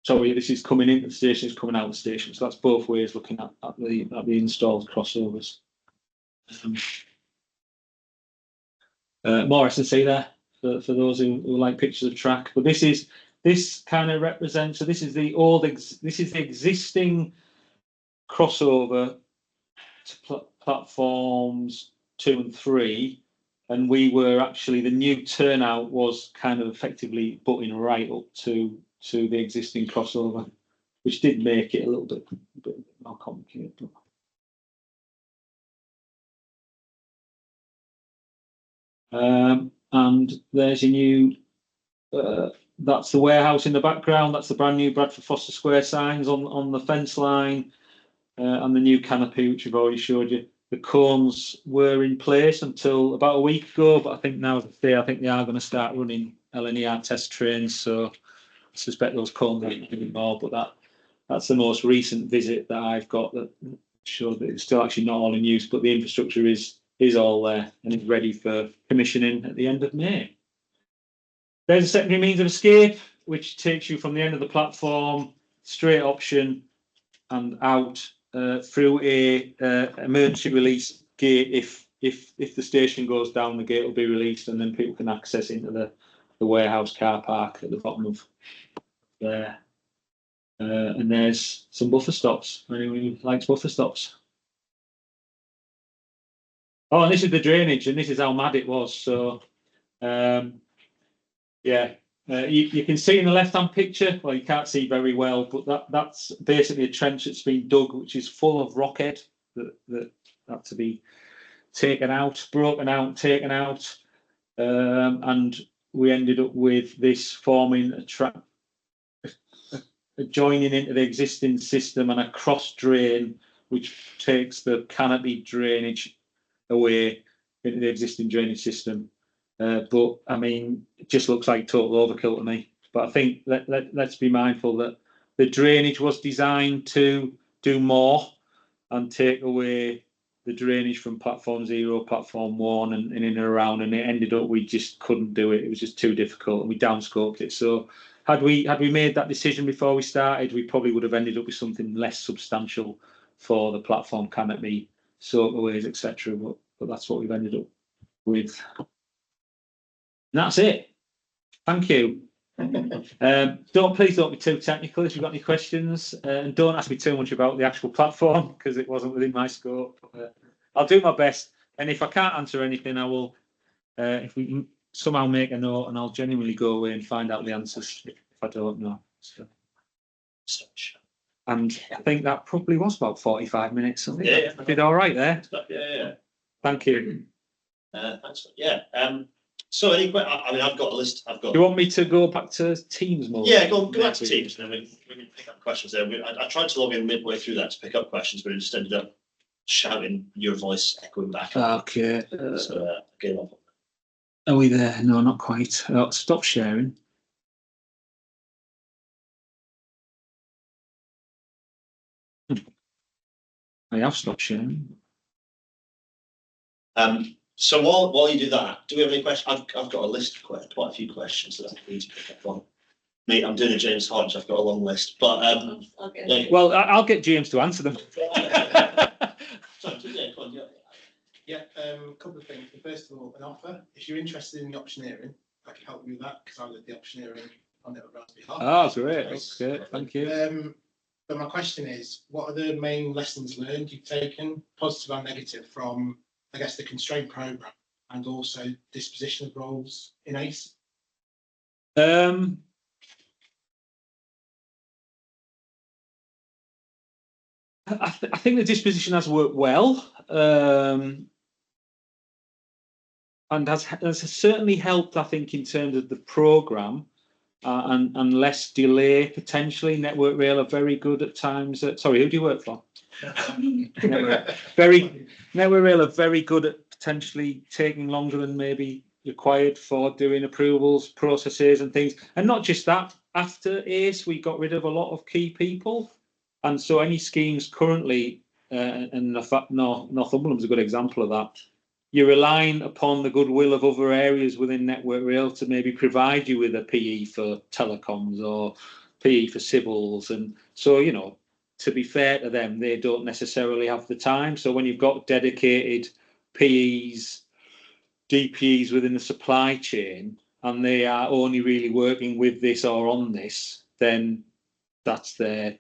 Sorry, this is coming into the station, it's coming out of the station, so that's both ways looking at the installed crossovers. More S&C there for those who like pictures of track. But this kind of represents. So this is the existing crossover to platforms 2 and 3, and we were actually, the new turnout was kind of effectively butting right up to the existing crossover, which did make it a little bit more complicated. And there's your new, that's the warehouse in the background. That's the brand new Bradford Forster Square signs on the fence line, and the new canopy, which I've already showed you. The cones were in place until about a week ago, but I think now, as I say, I think they are going to start running LNER test trains. So I suspect those cones aren't doing more, but that's the most recent visit that I've got that showed that it's still actually not all in use, but the infrastructure is all there and is ready for commissioning at the end of May. There's a secondary means of escape, which takes you from the end of the platform, straight option, and out through a emergency release gate. If the station goes down, the gate will be released, and then people can access into the warehouse car park at the bottom of there. And there's some buffer stops. Anyone who likes buffer stops. Oh, and this is the drainage, and this is how mad it was. So, yeah, you can see in the left-hand picture. Well, you can't see very well, but that's basically a trench that's been dug, which is full of rockhead that had to be taken out, broken out, taken out, and we ended up with this forming a trap, joining into the existing system, and a cross drain which takes the canopy drainage away into the existing drainage system. But I mean, it just looks like total overkill to me. But I think let's be mindful that the drainage was designed to do more and take away the drainage from platform 0, platform 1, and in and around, and it ended up we just couldn't do it. It was just too difficult, and we downscoped it. So had we made that decision before we started, we probably would have ended up with something less substantial for the platform canopy, soakaways, etc. But that's what we've ended up with. And that's it. Thank you. Please don't be too technical if you've got any questions, and don't ask me too much about the actual platform because it wasn't within my scope. I'll do my best, and if I can't answer anything, I will. If we can somehow make a note, and I'll genuinely go away and find out the answers if I don't know. So. And I think that probably was about 45 minutes. I think I did all right there. Yeah. Thank you. Thanks. Yeah. So anyway, I mean, I've got a list. Do you want me to go back to Teams mode? Yeah, go back to Teams, and then we can pick up questions there. I tried to log in midway through that to pick up questions, but it just ended up shouting, your voice echoing back. Okay. So I gave up. Are we there? No, not quite. Stop sharing. I have stopped sharing. So while you do that, do we have any questions? I've got a list of quite a few questions that I need to pick up on. Me, I'm doing a James Hodge. I've got a long list, but well, I'll get James to answer them. Sorry, yeah, go on, yeah. Yeah, a couple of things. First of all, an offer. If you're interested in the optioneering, I can help you with that because I did the optioneering on it on behalf. Ah, great. That's good. Thank you. But my question is, what are the main lessons learned you've taken, positive and negative, from, I guess, the constraint programme and also disposition of roles in ACE? I think the disposition has worked well, and has certainly helped, I think, in terms of the programme and less delay potentially. Network Rail are very good at times. Sorry, who do you work for? Network Rail are very good at potentially taking longer than maybe required for doing approvals, processes and things. And not just that, after ACE, we got rid of a lot of key people. And so any schemes currently, and Northumberland's a good example of that, you're relying upon the goodwill of other areas within Network Rail to maybe provide you with a PE for telecoms or PE for civils. And so, you know, to be fair to them, they don't necessarily have the time. So when you've got dedicated PEs, DPEs within the supply chain, and they are only really working with this or on this, then that's their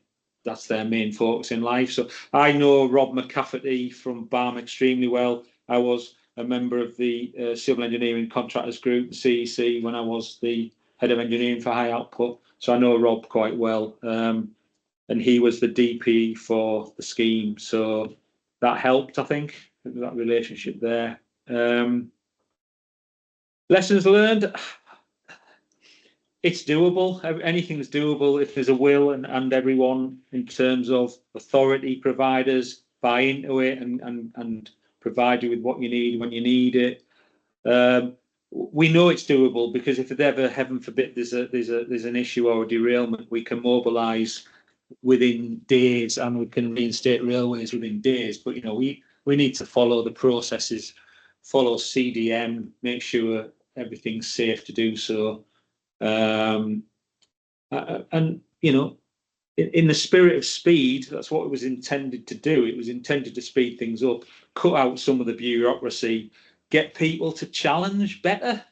main focus in life. So I know Rob McCafferty from BAM extremely well. I was a member of the Civil Engineering Contractors Group, the CEC, when I was the head of engineering for high output. So I know Rob quite well. And he was the DP for the scheme. So that helped, I think, that relationship there. Lessons learned. It's doable. Anything's doable if there's a will and everyone in terms of authority providers buy into it and provide you with what you need when you need it. We know it's doable because if there's ever, heaven forbid, there's an issue or a derailment, we can mobilise within days and we can reinstate railways within days. But you know, we need to follow the processes, follow CDM, make sure everything's safe to do so. And you know, in the spirit of speed, that's what it was intended to do. It was intended to speed things up, cut out some of the bureaucracy, get people to challenge better,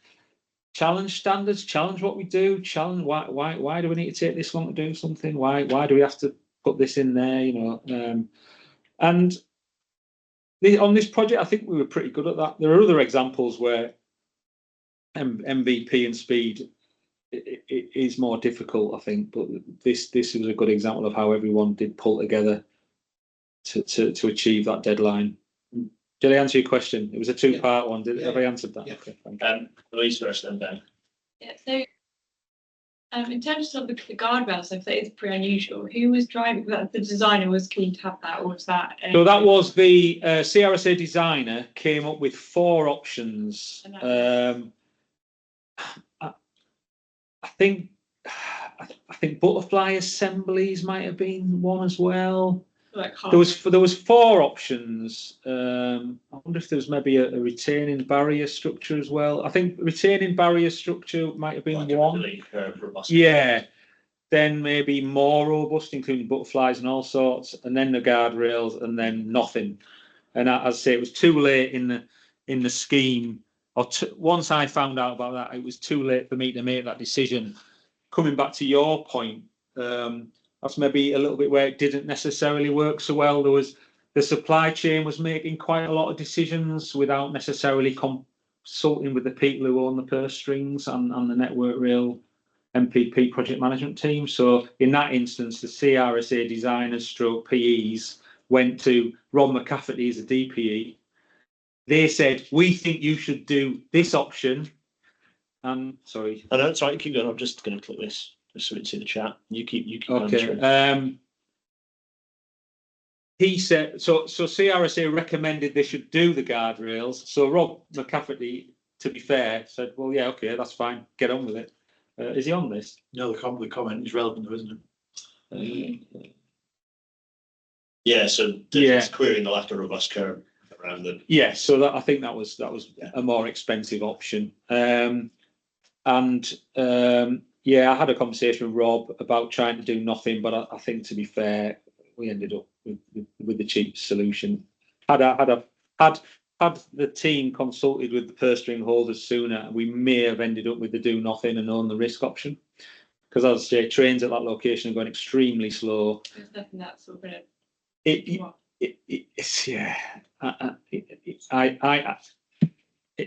challenge standards, challenge what we do, challenge why do we need to take this long to do something? Why do we have to put this in there? You know, and on this project, I think we were pretty good at that. There are other examples where MVP and speed it is more difficult, I think, but this was a good example of how everyone did pull together to achieve that deadline. Did I answer your question? It was a two-part one. Have I answered that? Yeah. Okay, thank you. Louise first, then Ben. Yeah, so in terms of the guardrails, if that is pretty unusual, who was driving that? The designer was keen to have that, or was that? So that was the CRSA designer came up with 4 options. I think butterfly assemblies might have been one as well. Like There was 4 options. I wonder if there was maybe a retaining barrier structure as well. I think retaining barrier structure might have been Like one. really robust. Yeah. Then maybe more robust, including butterflies and all sorts, and then the guardrails, and then nothing. And as I say, it was too late in the scheme. Once I found out about that, it was too late for me to make that decision. Coming back to your point, that's maybe a little bit where it didn't necessarily work so well. The supply chain was making quite a lot of decisions without necessarily consulting with the people who own the purse strings and the Network Rail MPP project management team. So in that instance, the CRSA designers stroke PEs went to Rob McCafferty as a DPE. They said, we think you should do this option. Sorry. I know, it's right, keep going. I'm just going to click this just so we can see the chat. You keep Okay. answering. He said, so CRSA recommended they should do the guardrails. So Rob McCafferty, to be fair, said, well, yeah, okay, that's fine. Get on with it. Is he on this? No, the comment is relevant though, isn't it? Yeah, so it's querying the lack of robust curve around the. Yeah, so that I think that was a more expensive option. Yeah, I had a conversation with Rob about trying to do nothing, but I think, to be fair, we ended up with the cheap solution. Had had the team consulted with the purse string holders sooner, we may have ended up with the do nothing and own the risk option. Because as I say, trains at that location are going extremely slow. There's nothing that's sort of gonna. It's yeah.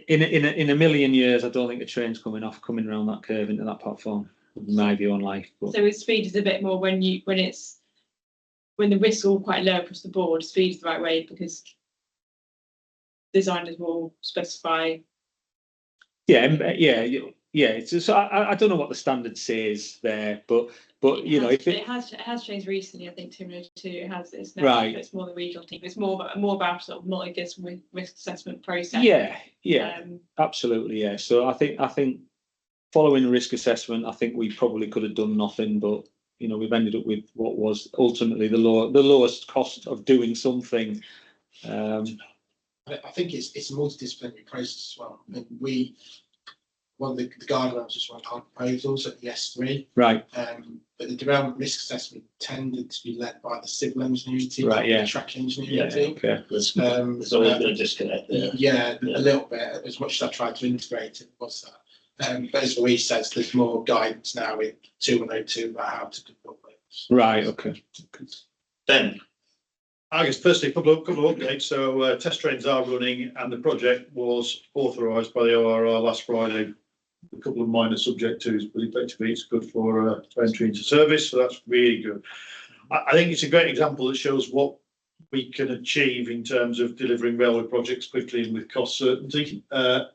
In a million years, I don't think a train's coming around that curve into that platform. My view on life. But. So with speed is a bit more when the risks are all quite low across the board. Speed is the right way because designers will specify. Yeah. So I don't know what the standard says there, but you know, if it has changed recently, I think 202 it has. It's now right. It's more the regional team. It's more about sort of not against with risk assessment process. Yeah, absolutely, yeah. So I think following risk assessment, I think we probably could have done nothing, but you know, we've ended up with what was ultimately the lowest cost of doing something. I think it's a multidisciplinary process as well. I mean, one of the guidelines was one of our proposals at the S3. Right. But the development risk assessment tended to be led by the civil engineering team, right? Yeah. The track engineering team. Okay. There's always been a disconnect there. Yeah, a little bit. As much as I tried to integrate it, was that. But as Louise says, there's more guidance now in 2102 about how to develop it. Right. Okay. Ben. I guess firstly, a couple of updates. So test trains are running, and the project was authorised by the ORR last Friday. A couple of minor subject twos, but effectively it's good for entry into service, so that's really good. I think it's a great example that shows what we can achieve in terms of delivering railway projects quickly and with cost certainty, and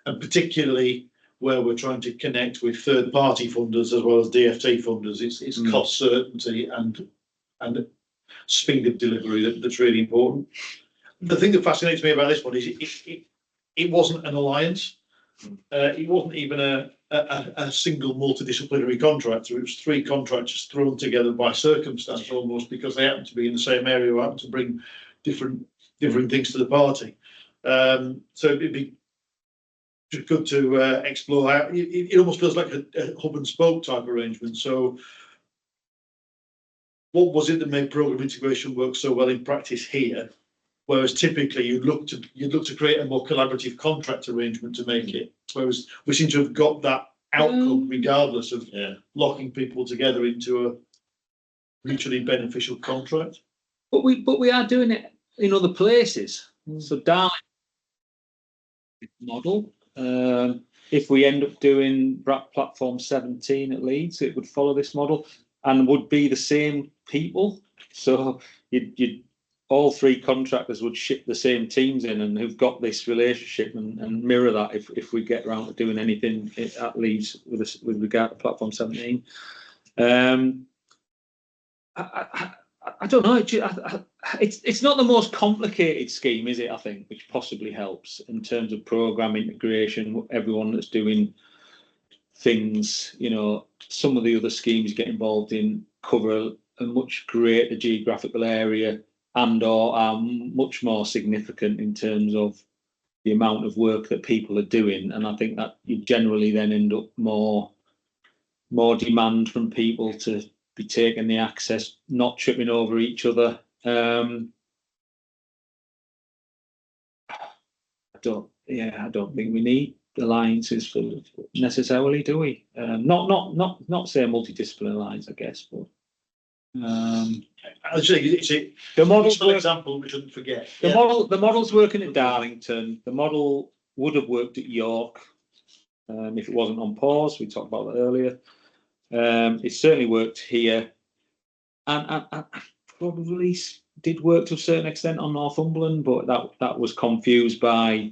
particularly where we're trying to connect with third-party funders as well as DFT funders. It's cost certainty and speed of delivery that's really important. The thing that fascinates me about this one is it wasn't an alliance. It wasn't even a single multidisciplinary contractor. It was three contractors thrown together by circumstance almost because they happened to be in the same area or happened to bring different things to the party. So it'd be just good to explore how it almost feels like a hub and spoke type arrangement. So what was it that made program integration work so well in practice here? Whereas typically you'd look to create a more collaborative contract arrangement to make it. Whereas we seem to have got that outcome regardless of locking people together into a mutually beneficial contract. But we are doing it in other places. So Darling model. If we end up doing platform 17 at Leeds, it would follow this model and would be the same people. So you'd all three contractors would ship the same teams in and who've got this relationship and mirror that if we get around to doing anything at Leeds with regard to platform 17. I don't know. It's not the most complicated scheme, is it? I think, which possibly helps in terms of program integration. Everyone that's doing things, you know, some of the other schemes get involved in cover a much greater geographical area and/or are much more significant in terms of the amount of work that people are doing. And I think that you generally then end up more demand from people to be taking the access, not tripping over each other. I don't think we need alliances for necessarily, do we? Not say multidisciplinary alliance, I guess, but I'd say it's the model. For example, we shouldn't forget the model's working at Darlington. The model would have worked at York if it wasn't on pause. We talked about that earlier. It certainly worked here, and probably did work to a certain extent on Northumberland, but that was confused by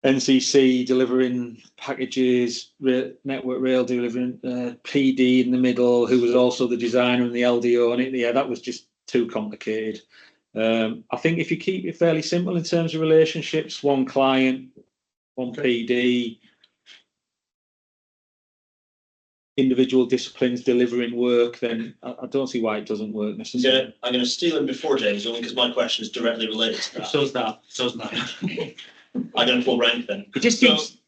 NCC delivering packages, Network Rail delivering PD in the middle, who was also the designer and the LDO on it. Yeah, that was just too complicated. I think if you keep it fairly simple in terms of relationships, one client, one PD, individual disciplines delivering work, then I don't see why it doesn't work necessarily. I'm going to steal him before James, only because my question is directly related to that. So's that. I'm going to pull rank then. It just keeps.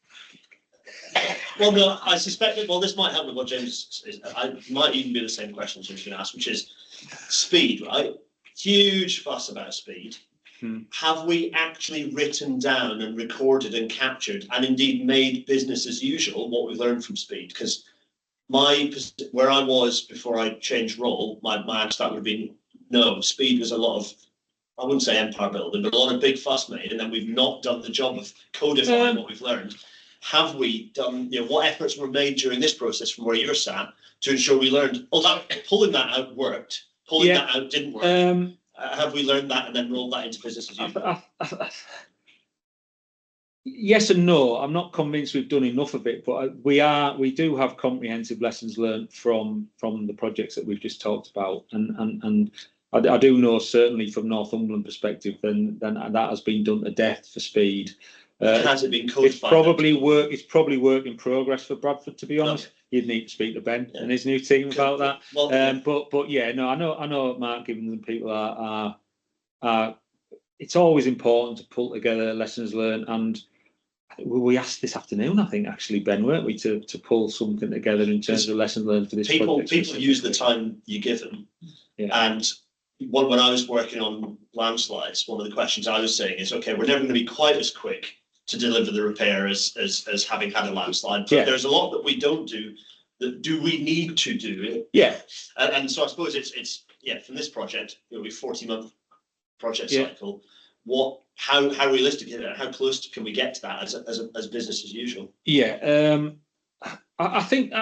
Well, no, I suspect that. Well, this might help with what James is. I might even be the same question James going to ask, which is speed, right? Huge fuss about speed. have we actually written down and recorded and captured and indeed made business as usual what we've learned from speed? Because where I was before I changed role, my answer would have been no. Speed was a lot of, I wouldn't say empire building, but a lot of big fuss made, and then we've not done the job of codifying what we've learned. Have we done, what efforts were made during this process from where you're sat to ensure we learned, pulling that out worked, pulling that out didn't work? Have we learned that and then rolled that into business as usual? Yes and no. I'm not convinced we've done enough of it, but we do have comprehensive lessons learned from the projects that we've just talked about, and I do know certainly from Northumberland perspective, then that has been done to death for speed. Has it been codified? It's probably work in progress for Bradford, to be honest. You'd need to speak to Ben and his new team about that. Well, but yeah, no, I know Mark Gibbons and people are it's always important to pull together lessons learned, and we asked this afternoon, I think, actually, Ben, weren't we, to pull something together in terms of lessons learned for this project. People use the time you give them, and when I was working on landslides, one of the questions I was saying is, okay, we're never going to be quite as quick to deliver the repair as having had a landslide, but there's a lot that we don't do. That do we need to do it? Yeah, and so I suppose it's from this project, it'll be 40-month project cycle. How realistic is it? How close can we get to that as business as usual? Yeah, I think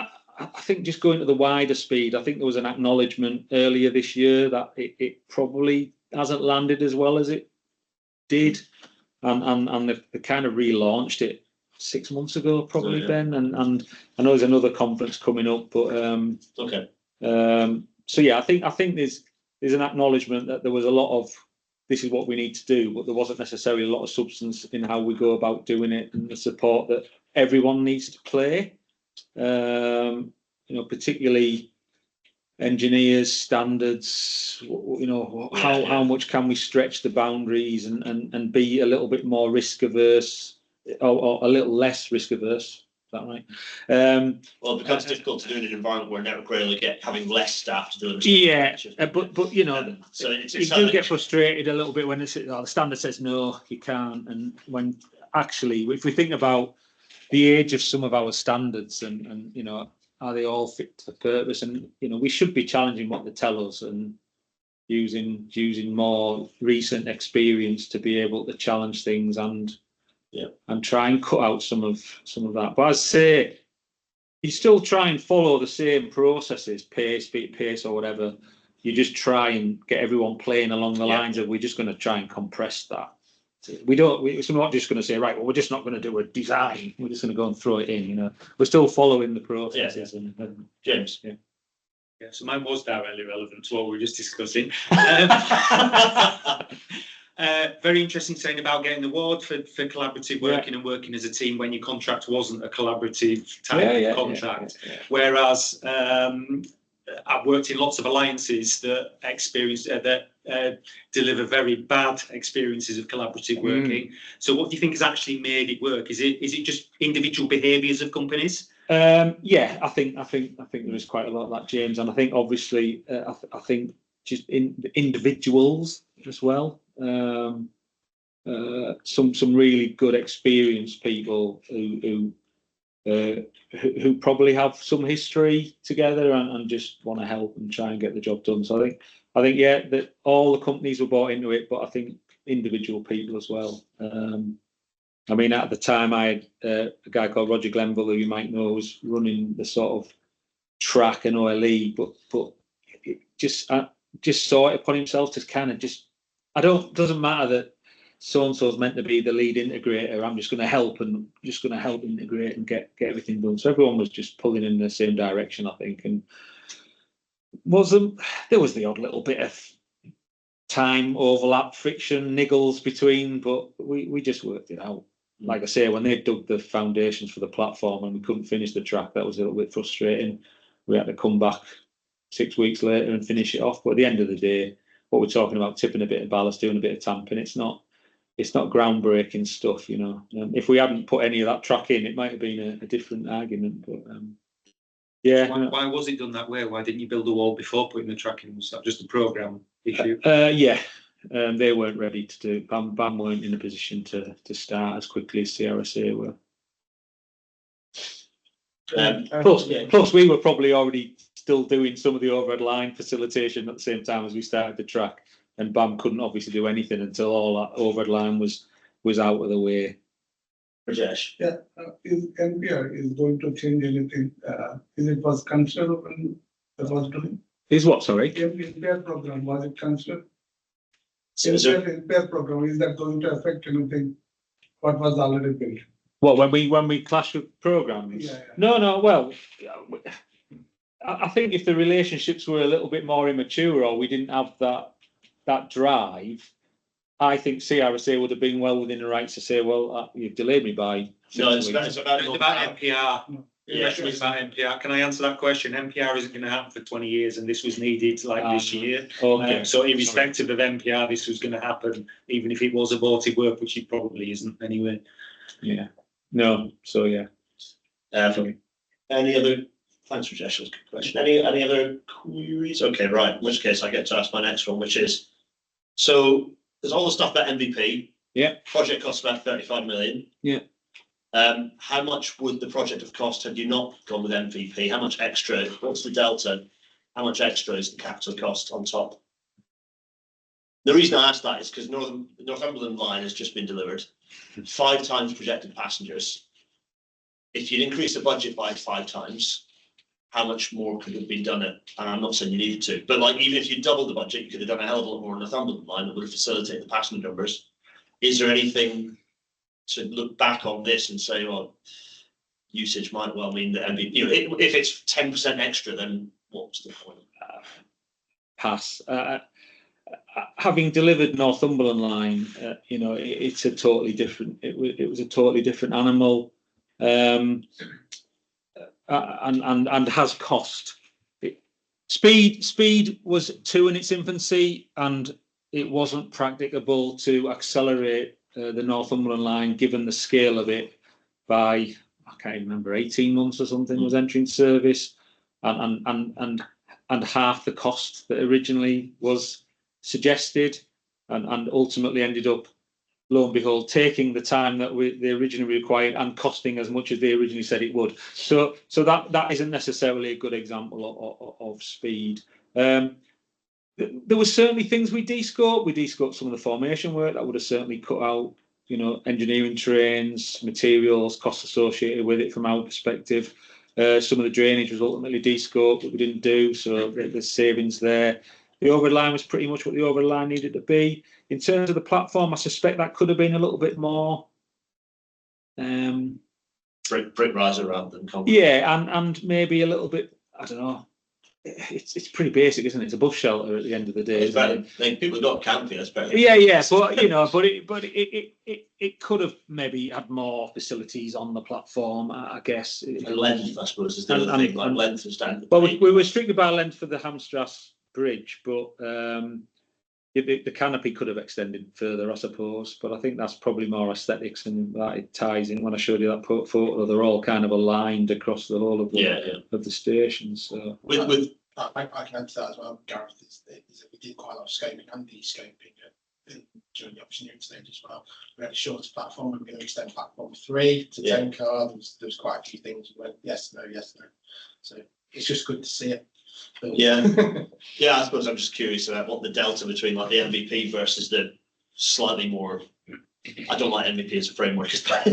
just going to the wider speed, I think there was an acknowledgement earlier this year that it probably hasn't landed as well as it did, and they kind of relaunched it 6 months ago, probably, Ben. And I know there's another conference coming up, but so yeah, I think there's an acknowledgement that there was a lot of this is what we need to do, but there wasn't necessarily a lot of substance in how we go about doing it, and the support that everyone needs to play. Particularly engineers, standards. How much can we stretch the boundaries and be a little bit more risk averse, or a little less risk averse. Is that right? Well, it becomes difficult to do in an environment where network rail having less staff to deliver. So you do get frustrated a little bit when the standard says no, you can't, and when actually, if we think about the age of some of our standards and are they all fit to the purpose, and we should be challenging what they tell us and using more recent experience to be able to challenge things and try and cut out some of that. But as I say, you still try and follow the same processes, pace or whatever. You just try and get everyone playing along the lines of, we're just going to try and compress that. We're not just going to say, right, well, we're just not going to do a design. We're just going to go and throw it in. We're still following the processes. And James. Yeah, so mine was directly relevant to what we were just discussing. Very interesting saying about getting the award for collaborative working and working as a team when your contract wasn't a collaborative type of contract. Whereas I've worked in lots of alliances that deliver very bad experiences of collaborative working. So what do you think has actually made it work? Is it just individual behaviours of companies? I think there is quite a lot of that, James, and I think obviously I think just individuals as well. Some really good experienced people who probably have some history together and just want to help and try and get the job done. So I think that all the companies were bought into it, but I think individual people as well. I mean, at the time, I had a guy called Roger Glenville, who you might know, was running the sort of track and OLE, but it just saw it upon himself to kind of doesn't matter that so-and-so's meant to be the lead integrator. I'm just going to help integrate and get everything done. So everyone was just pulling in the same direction, I think. And there was the odd little bit of time overlap, friction, niggles between, but we just worked it out. Like I say, when they dug the foundations for the platform and we couldn't finish the track, that was a little bit frustrating. We had to come back 6 weeks later and finish it off. But at the end of the day, what we're talking about, tipping a bit of ballast, doing a bit of tamping, it's not groundbreaking stuff, if we hadn't put any of that track in, it might have been a different argument. But why was it done that way? Why didn't you build a wall before putting the track in? Was that just a program issue? They weren't ready to do. BAM weren't in a position to start as quickly as CRSA were. Plus, we were probably already still doing some of the overhead line facilitation at the same time as we started the track, and BAM couldn't obviously do anything until all that overhead line was out of the way. Rajesh? Yeah, is NPR is going to change anything? Is it was considered when it was doing? Is what, sorry? NPR program, was it considered? So is there, NPR program, is that going to affect anything? What was already built? What, when we clash with programs? Yeah. No. Well, I think if the relationships were a little bit more immature, or we didn't have that drive, I think CRSA would have been well within the rights to say, well, you've delayed me by 6 no, weeks. it's about NPR. Yeah. It's about NPR. Can I answer that question? NPR isn't going to happen for 20 years, and this was needed this year. Okay. So irrespective of NPR, this was going to happen, even if it was aborted work, which it probably isn't anyway. Yeah. No. So yeah. Any other? Thanks, Rajesh. That's a good question. Any other queries? Okay, right. In which case, I get to ask my next one, which is, so there's all the stuff about MVP. Yeah. Project costs about 35 million. Yeah. How much would the project have cost had you not gone with MVP? How much extra? What's the delta? How much extra is the capital cost on top? The reason I ask that is because the Northumberland line has just been delivered, 5 times projected passengers. If you'd increase the budget by 5 times, how much more could have been done it? And I'm not saying you needed to, but like even if you doubled the budget, you could have done a hell of a lot more on the Northumberland line that would have facilitated the passenger numbers. Is there anything to look back on this and say, well, usage might well mean that MVP, if it's 10% extra, then what's the point? Pass. Having delivered Northumberland line, it's a totally different. It was a totally different animal, and has cost. Speed was 2 in its infancy, and it wasn't practicable to accelerate the Northumberland line, given the scale of it, by I can't remember 18 months or something was entering service, and half the cost that originally was suggested, and ultimately ended up, lo and behold, taking the time that they originally required and costing as much as they originally said it would. So that isn't necessarily a good example of speed. There were certainly things we de-scoped. We de-scoped some of the formation work that would have certainly cut out, engineering trains, materials, costs associated with it from our perspective. Some of the drainage was ultimately de-scoped that we didn't do, so there's savings there. The overhead line was pretty much what the overhead line needed to be. In terms of the platform, I suspect that could have been a little bit more. Brick riser rather than concrete. Yeah, and maybe a little bit, I don't know. It's pretty basic, isn't it? It's a bus shelter at the end of the day. It's better. People got camping, that's better. Yeah, but it could have maybe had more facilities on the platform, I guess. And length, I suppose, is the other thing, like length and standard. Well, we were strict about length for the Hamstrasse Bridge, but the canopy could have extended further, I suppose. But I think that's probably more aesthetics, and that it ties in. When I showed you that photo, they're all kind of aligned across the whole of the station. So I can add to that as well, Gareth. Is that we did quite a lot of scoping and de-scoping during the optioneering stage as well. We had a shorter platform. We were going to extend platform 3 to 10 car. There was quite a few things. We went yes, no. So it's just good to see it. Yeah. I suppose I'm just curious about what the delta between like the MVP versus the slightly more. I don't like MVP as a framework. I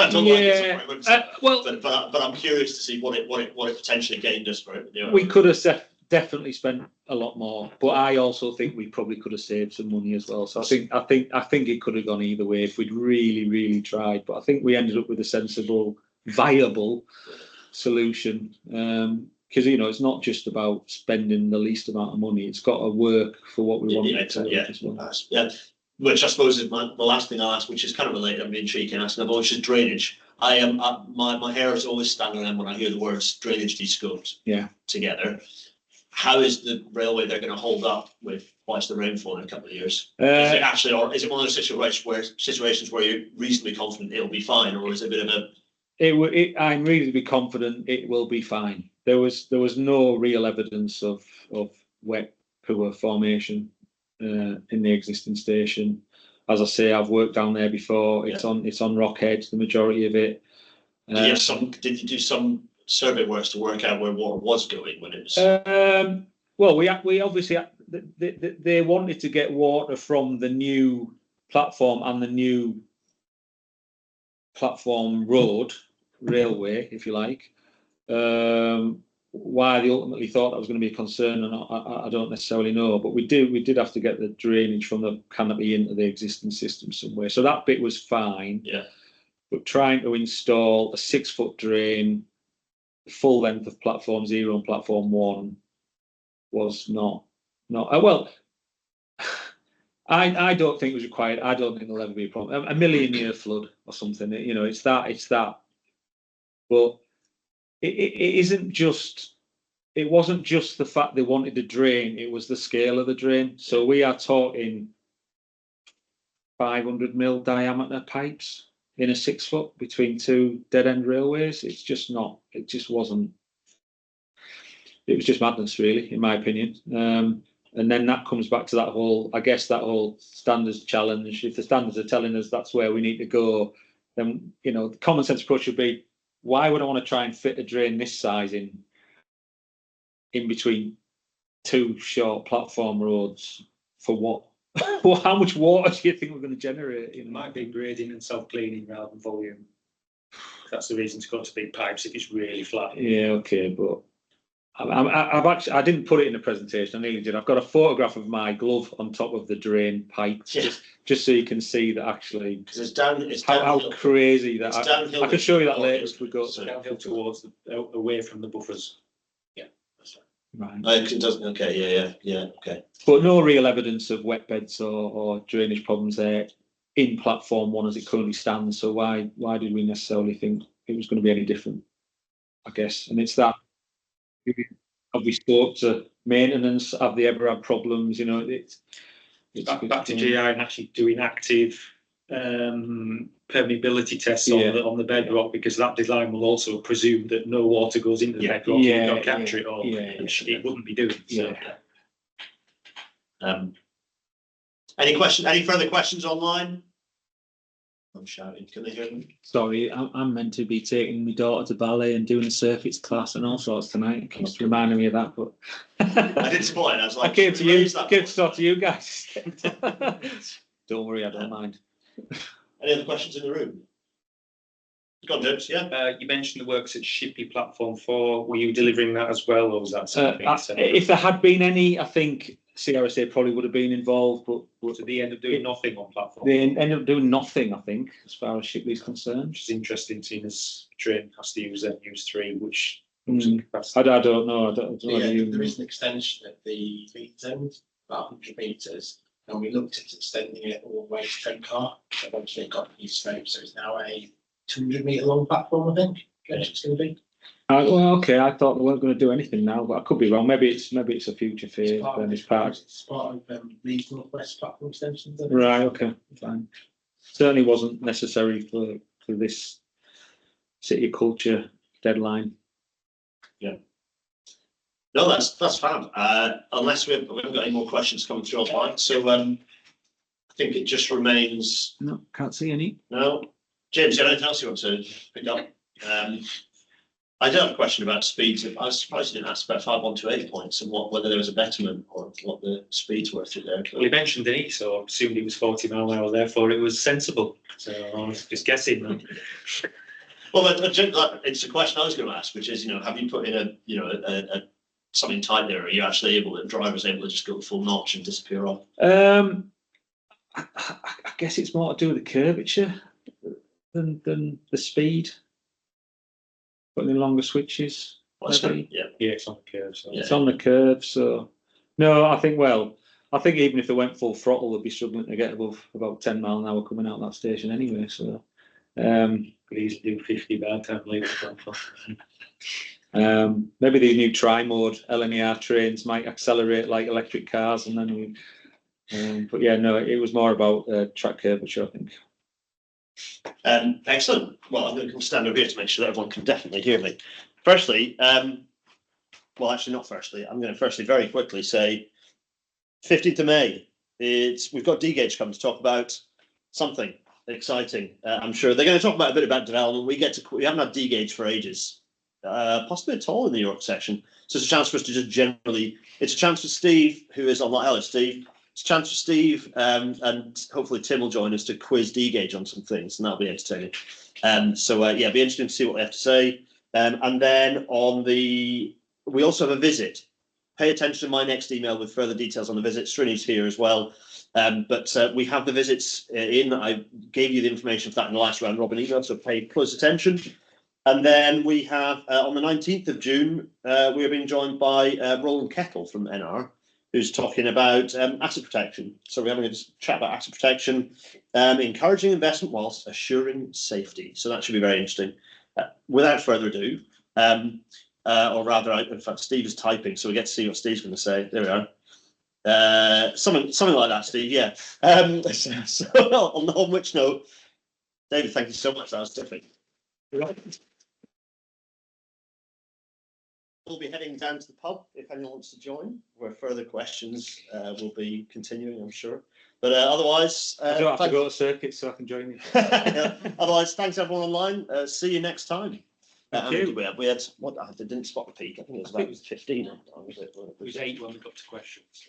don't like it as a framework. But I'm curious to see what it potentially gained us for it. We could have definitely spent a lot more, but I also think we probably could have saved some money as well. So I think it could have gone either way if we'd really tried. But I think we ended up with a sensible, viable solution. Because it's not just about spending the least amount of money; it's got to work for what we want it to. Yeah. Which I suppose is the last thing I'll ask, which is kind of related. I'm being cheeky and asking about, which is drainage. I am my hair is always standing on end when I hear the words drainage de-scoped together. How is the railway they're going to hold up with twice the rainfall in a couple of years? Is it actually, or is it one of those situations where you're reasonably confident it'll be fine, or is it a bit of a? I'm reasonably confident it will be fine. There was no real evidence of wet poor formation in the existing station. As I say, I've worked down there before. It's on Rockhead, the majority of it. Did you do some survey works to work out where water was going when it was? Well, we obviously they wanted to get water from the new platform and the new platform road railway, if you like. Why they ultimately thought that was going to be a concern, and I don't necessarily know. But we did have to get the drainage from the canopy into the existing system somewhere. So that bit was fine. Yeah. But trying to install a 6-foot drain, full length of platform 0 and platform 1 was not well. I don't think it was required. I don't think there'll ever be a problem. A million-year flood or something. You know, it's that. But it isn't just. It wasn't just the fact they wanted a drain. It was the scale of the drain. So we are talking 500 mil diameter pipes in a 6-foot between 2 dead-end railways. It's just not. It just wasn't. It was just madness, really, in my opinion. And then that comes back to that whole, I guess, that whole standards challenge. If the standards are telling us that's where we need to go, then, you know, the common sense approach would be, why would I want to try and fit a drain this size in between 2 short platform roads for what? Well, how much water do you think we're going to generate? It might be grading and self-cleaning rather than volume. That's the reason to go to big pipes if it's really flat. Yeah, okay, but I didn't put it in the presentation. I nearly did. I've got a photograph of my glove on top of the drain pipe, just so you can see that actually. Because it's down. It's how crazy that. I can show you that later if we go. Downhill towards away from the buffers. Yeah, that's right. Right. It doesn't. Okay. Yeah. Okay. But no real evidence of wet beds or drainage problems there in platform 1 as it currently stands. So why did we necessarily think it was going to be any different? I guess, and it's that. Have we spoke to maintenance? Have they ever had problems? You know, it's back to GI and actually doing active permeability tests on the bedrock, because that design will also presume that no water goes into the bedrock. You've got to capture it all, which it wouldn't be doing. So. Any questions? Any further questions online? I'm shouting. Can they hear me? Sorry, I'm meant to be taking my daughter to ballet and doing a circuits class and all sorts tonight. It keeps reminding me of that, but I did spot it. I was like, I came to you. Came to talk to you guys. Don't worry, I don't mind. Any other questions in the room? Go on, James. Yeah. You mentioned the works at Shippey Platform 4. Were you delivering that as well, or was that something? If there had been any, I think CRSA probably would have been involved, but did they end up doing nothing on platform? They ended up doing nothing, I think, as far as Shipley's concerned. Which is interesting, seeing as train has to use M3, which I don't know. There is an extension at the lead end, about 100 metres, and we looked at extending it all the way to Trencar. Eventually, it got new scope, so it's now a 200-metre long platform, I think. It's going to be. Well, okay. I thought they weren't going to do anything now, but I could be wrong. Maybe it's a future phase. It's part of Leeds Northwest platform extensions. Right. Okay. Fine. Certainly wasn't necessary for this city culture deadline. Yeah. No, that's fab. Unless we haven't got any more questions coming through online, so I think it just remains. No, can't see any. No, James, you have anything else you want to pick up? I do have a question about speeds. I was surprised you didn't ask about 5128 points and whether there was a betterment or what the speeds were through there. Well, he mentioned it, so I assumed it was 40 mile an hour, therefore it was sensible. So I was just guessing. Well, it's a question I was going to ask, which is, have you put in a something tight there? Are you actually able, the driver's able to just go full notch and disappear off? I guess it's more to do with the curvature than the speed. Putting in longer switches. Yeah, it's on the curve. So. It's on the curve, so no, I think even if they went full throttle, they'd be struggling to get above about 10 mile an hour coming out that station anyway. So please do 50 by the time later. Maybe these new tri-mode LNER trains might accelerate like electric cars, and then but yeah, no, it was more about track curvature, I think. Excellent. Well, I'm going to come stand over here to make sure that everyone can definitely hear me. Firstly, well, actually not firstly. I'm going to very quickly say 15th of May, we've got D-Gauge coming to talk about something exciting. I'm sure they're going to talk about a bit about development. We haven't had D-Gauge for ages, possibly at all in the York section. So it's a chance for us to just generally. It's a chance for Steve, who is on that. Hello, Steve. It's a chance for Steve, and hopefully Tim will join us to quiz D-Gauge on some things, and that'll be entertaining. So yeah, be interesting to see what they have to say. And then we also have a visit. Pay attention to my next email with further details on the visit. Srini's here as well. But we have the visits in. I gave you the information for that in the last round robin email, so pay close attention. And then we have on the 19th of June, we are being joined by Roland Kettle from NR, who's talking about asset protection. So we're having a chat about asset protection, encouraging investment whilst assuring safety. So that should be very interesting. Without further ado, or rather, in fact, Steve is typing, so we get to see what Steve's going to say. There we are. Something like that, Steve. Yeah. So on which note, David, thank you so much. That was terrific. Right. We'll be heading down to the pub if anyone wants to join, where further questions will be continuing, I'm sure. But otherwise, I don't have to go to circuit, so I can join you. Otherwise, thanks everyone online. See you next time. Thank you. We had what? I didn't spot the peak. I think it was about 15. It was 8 when we got to questions.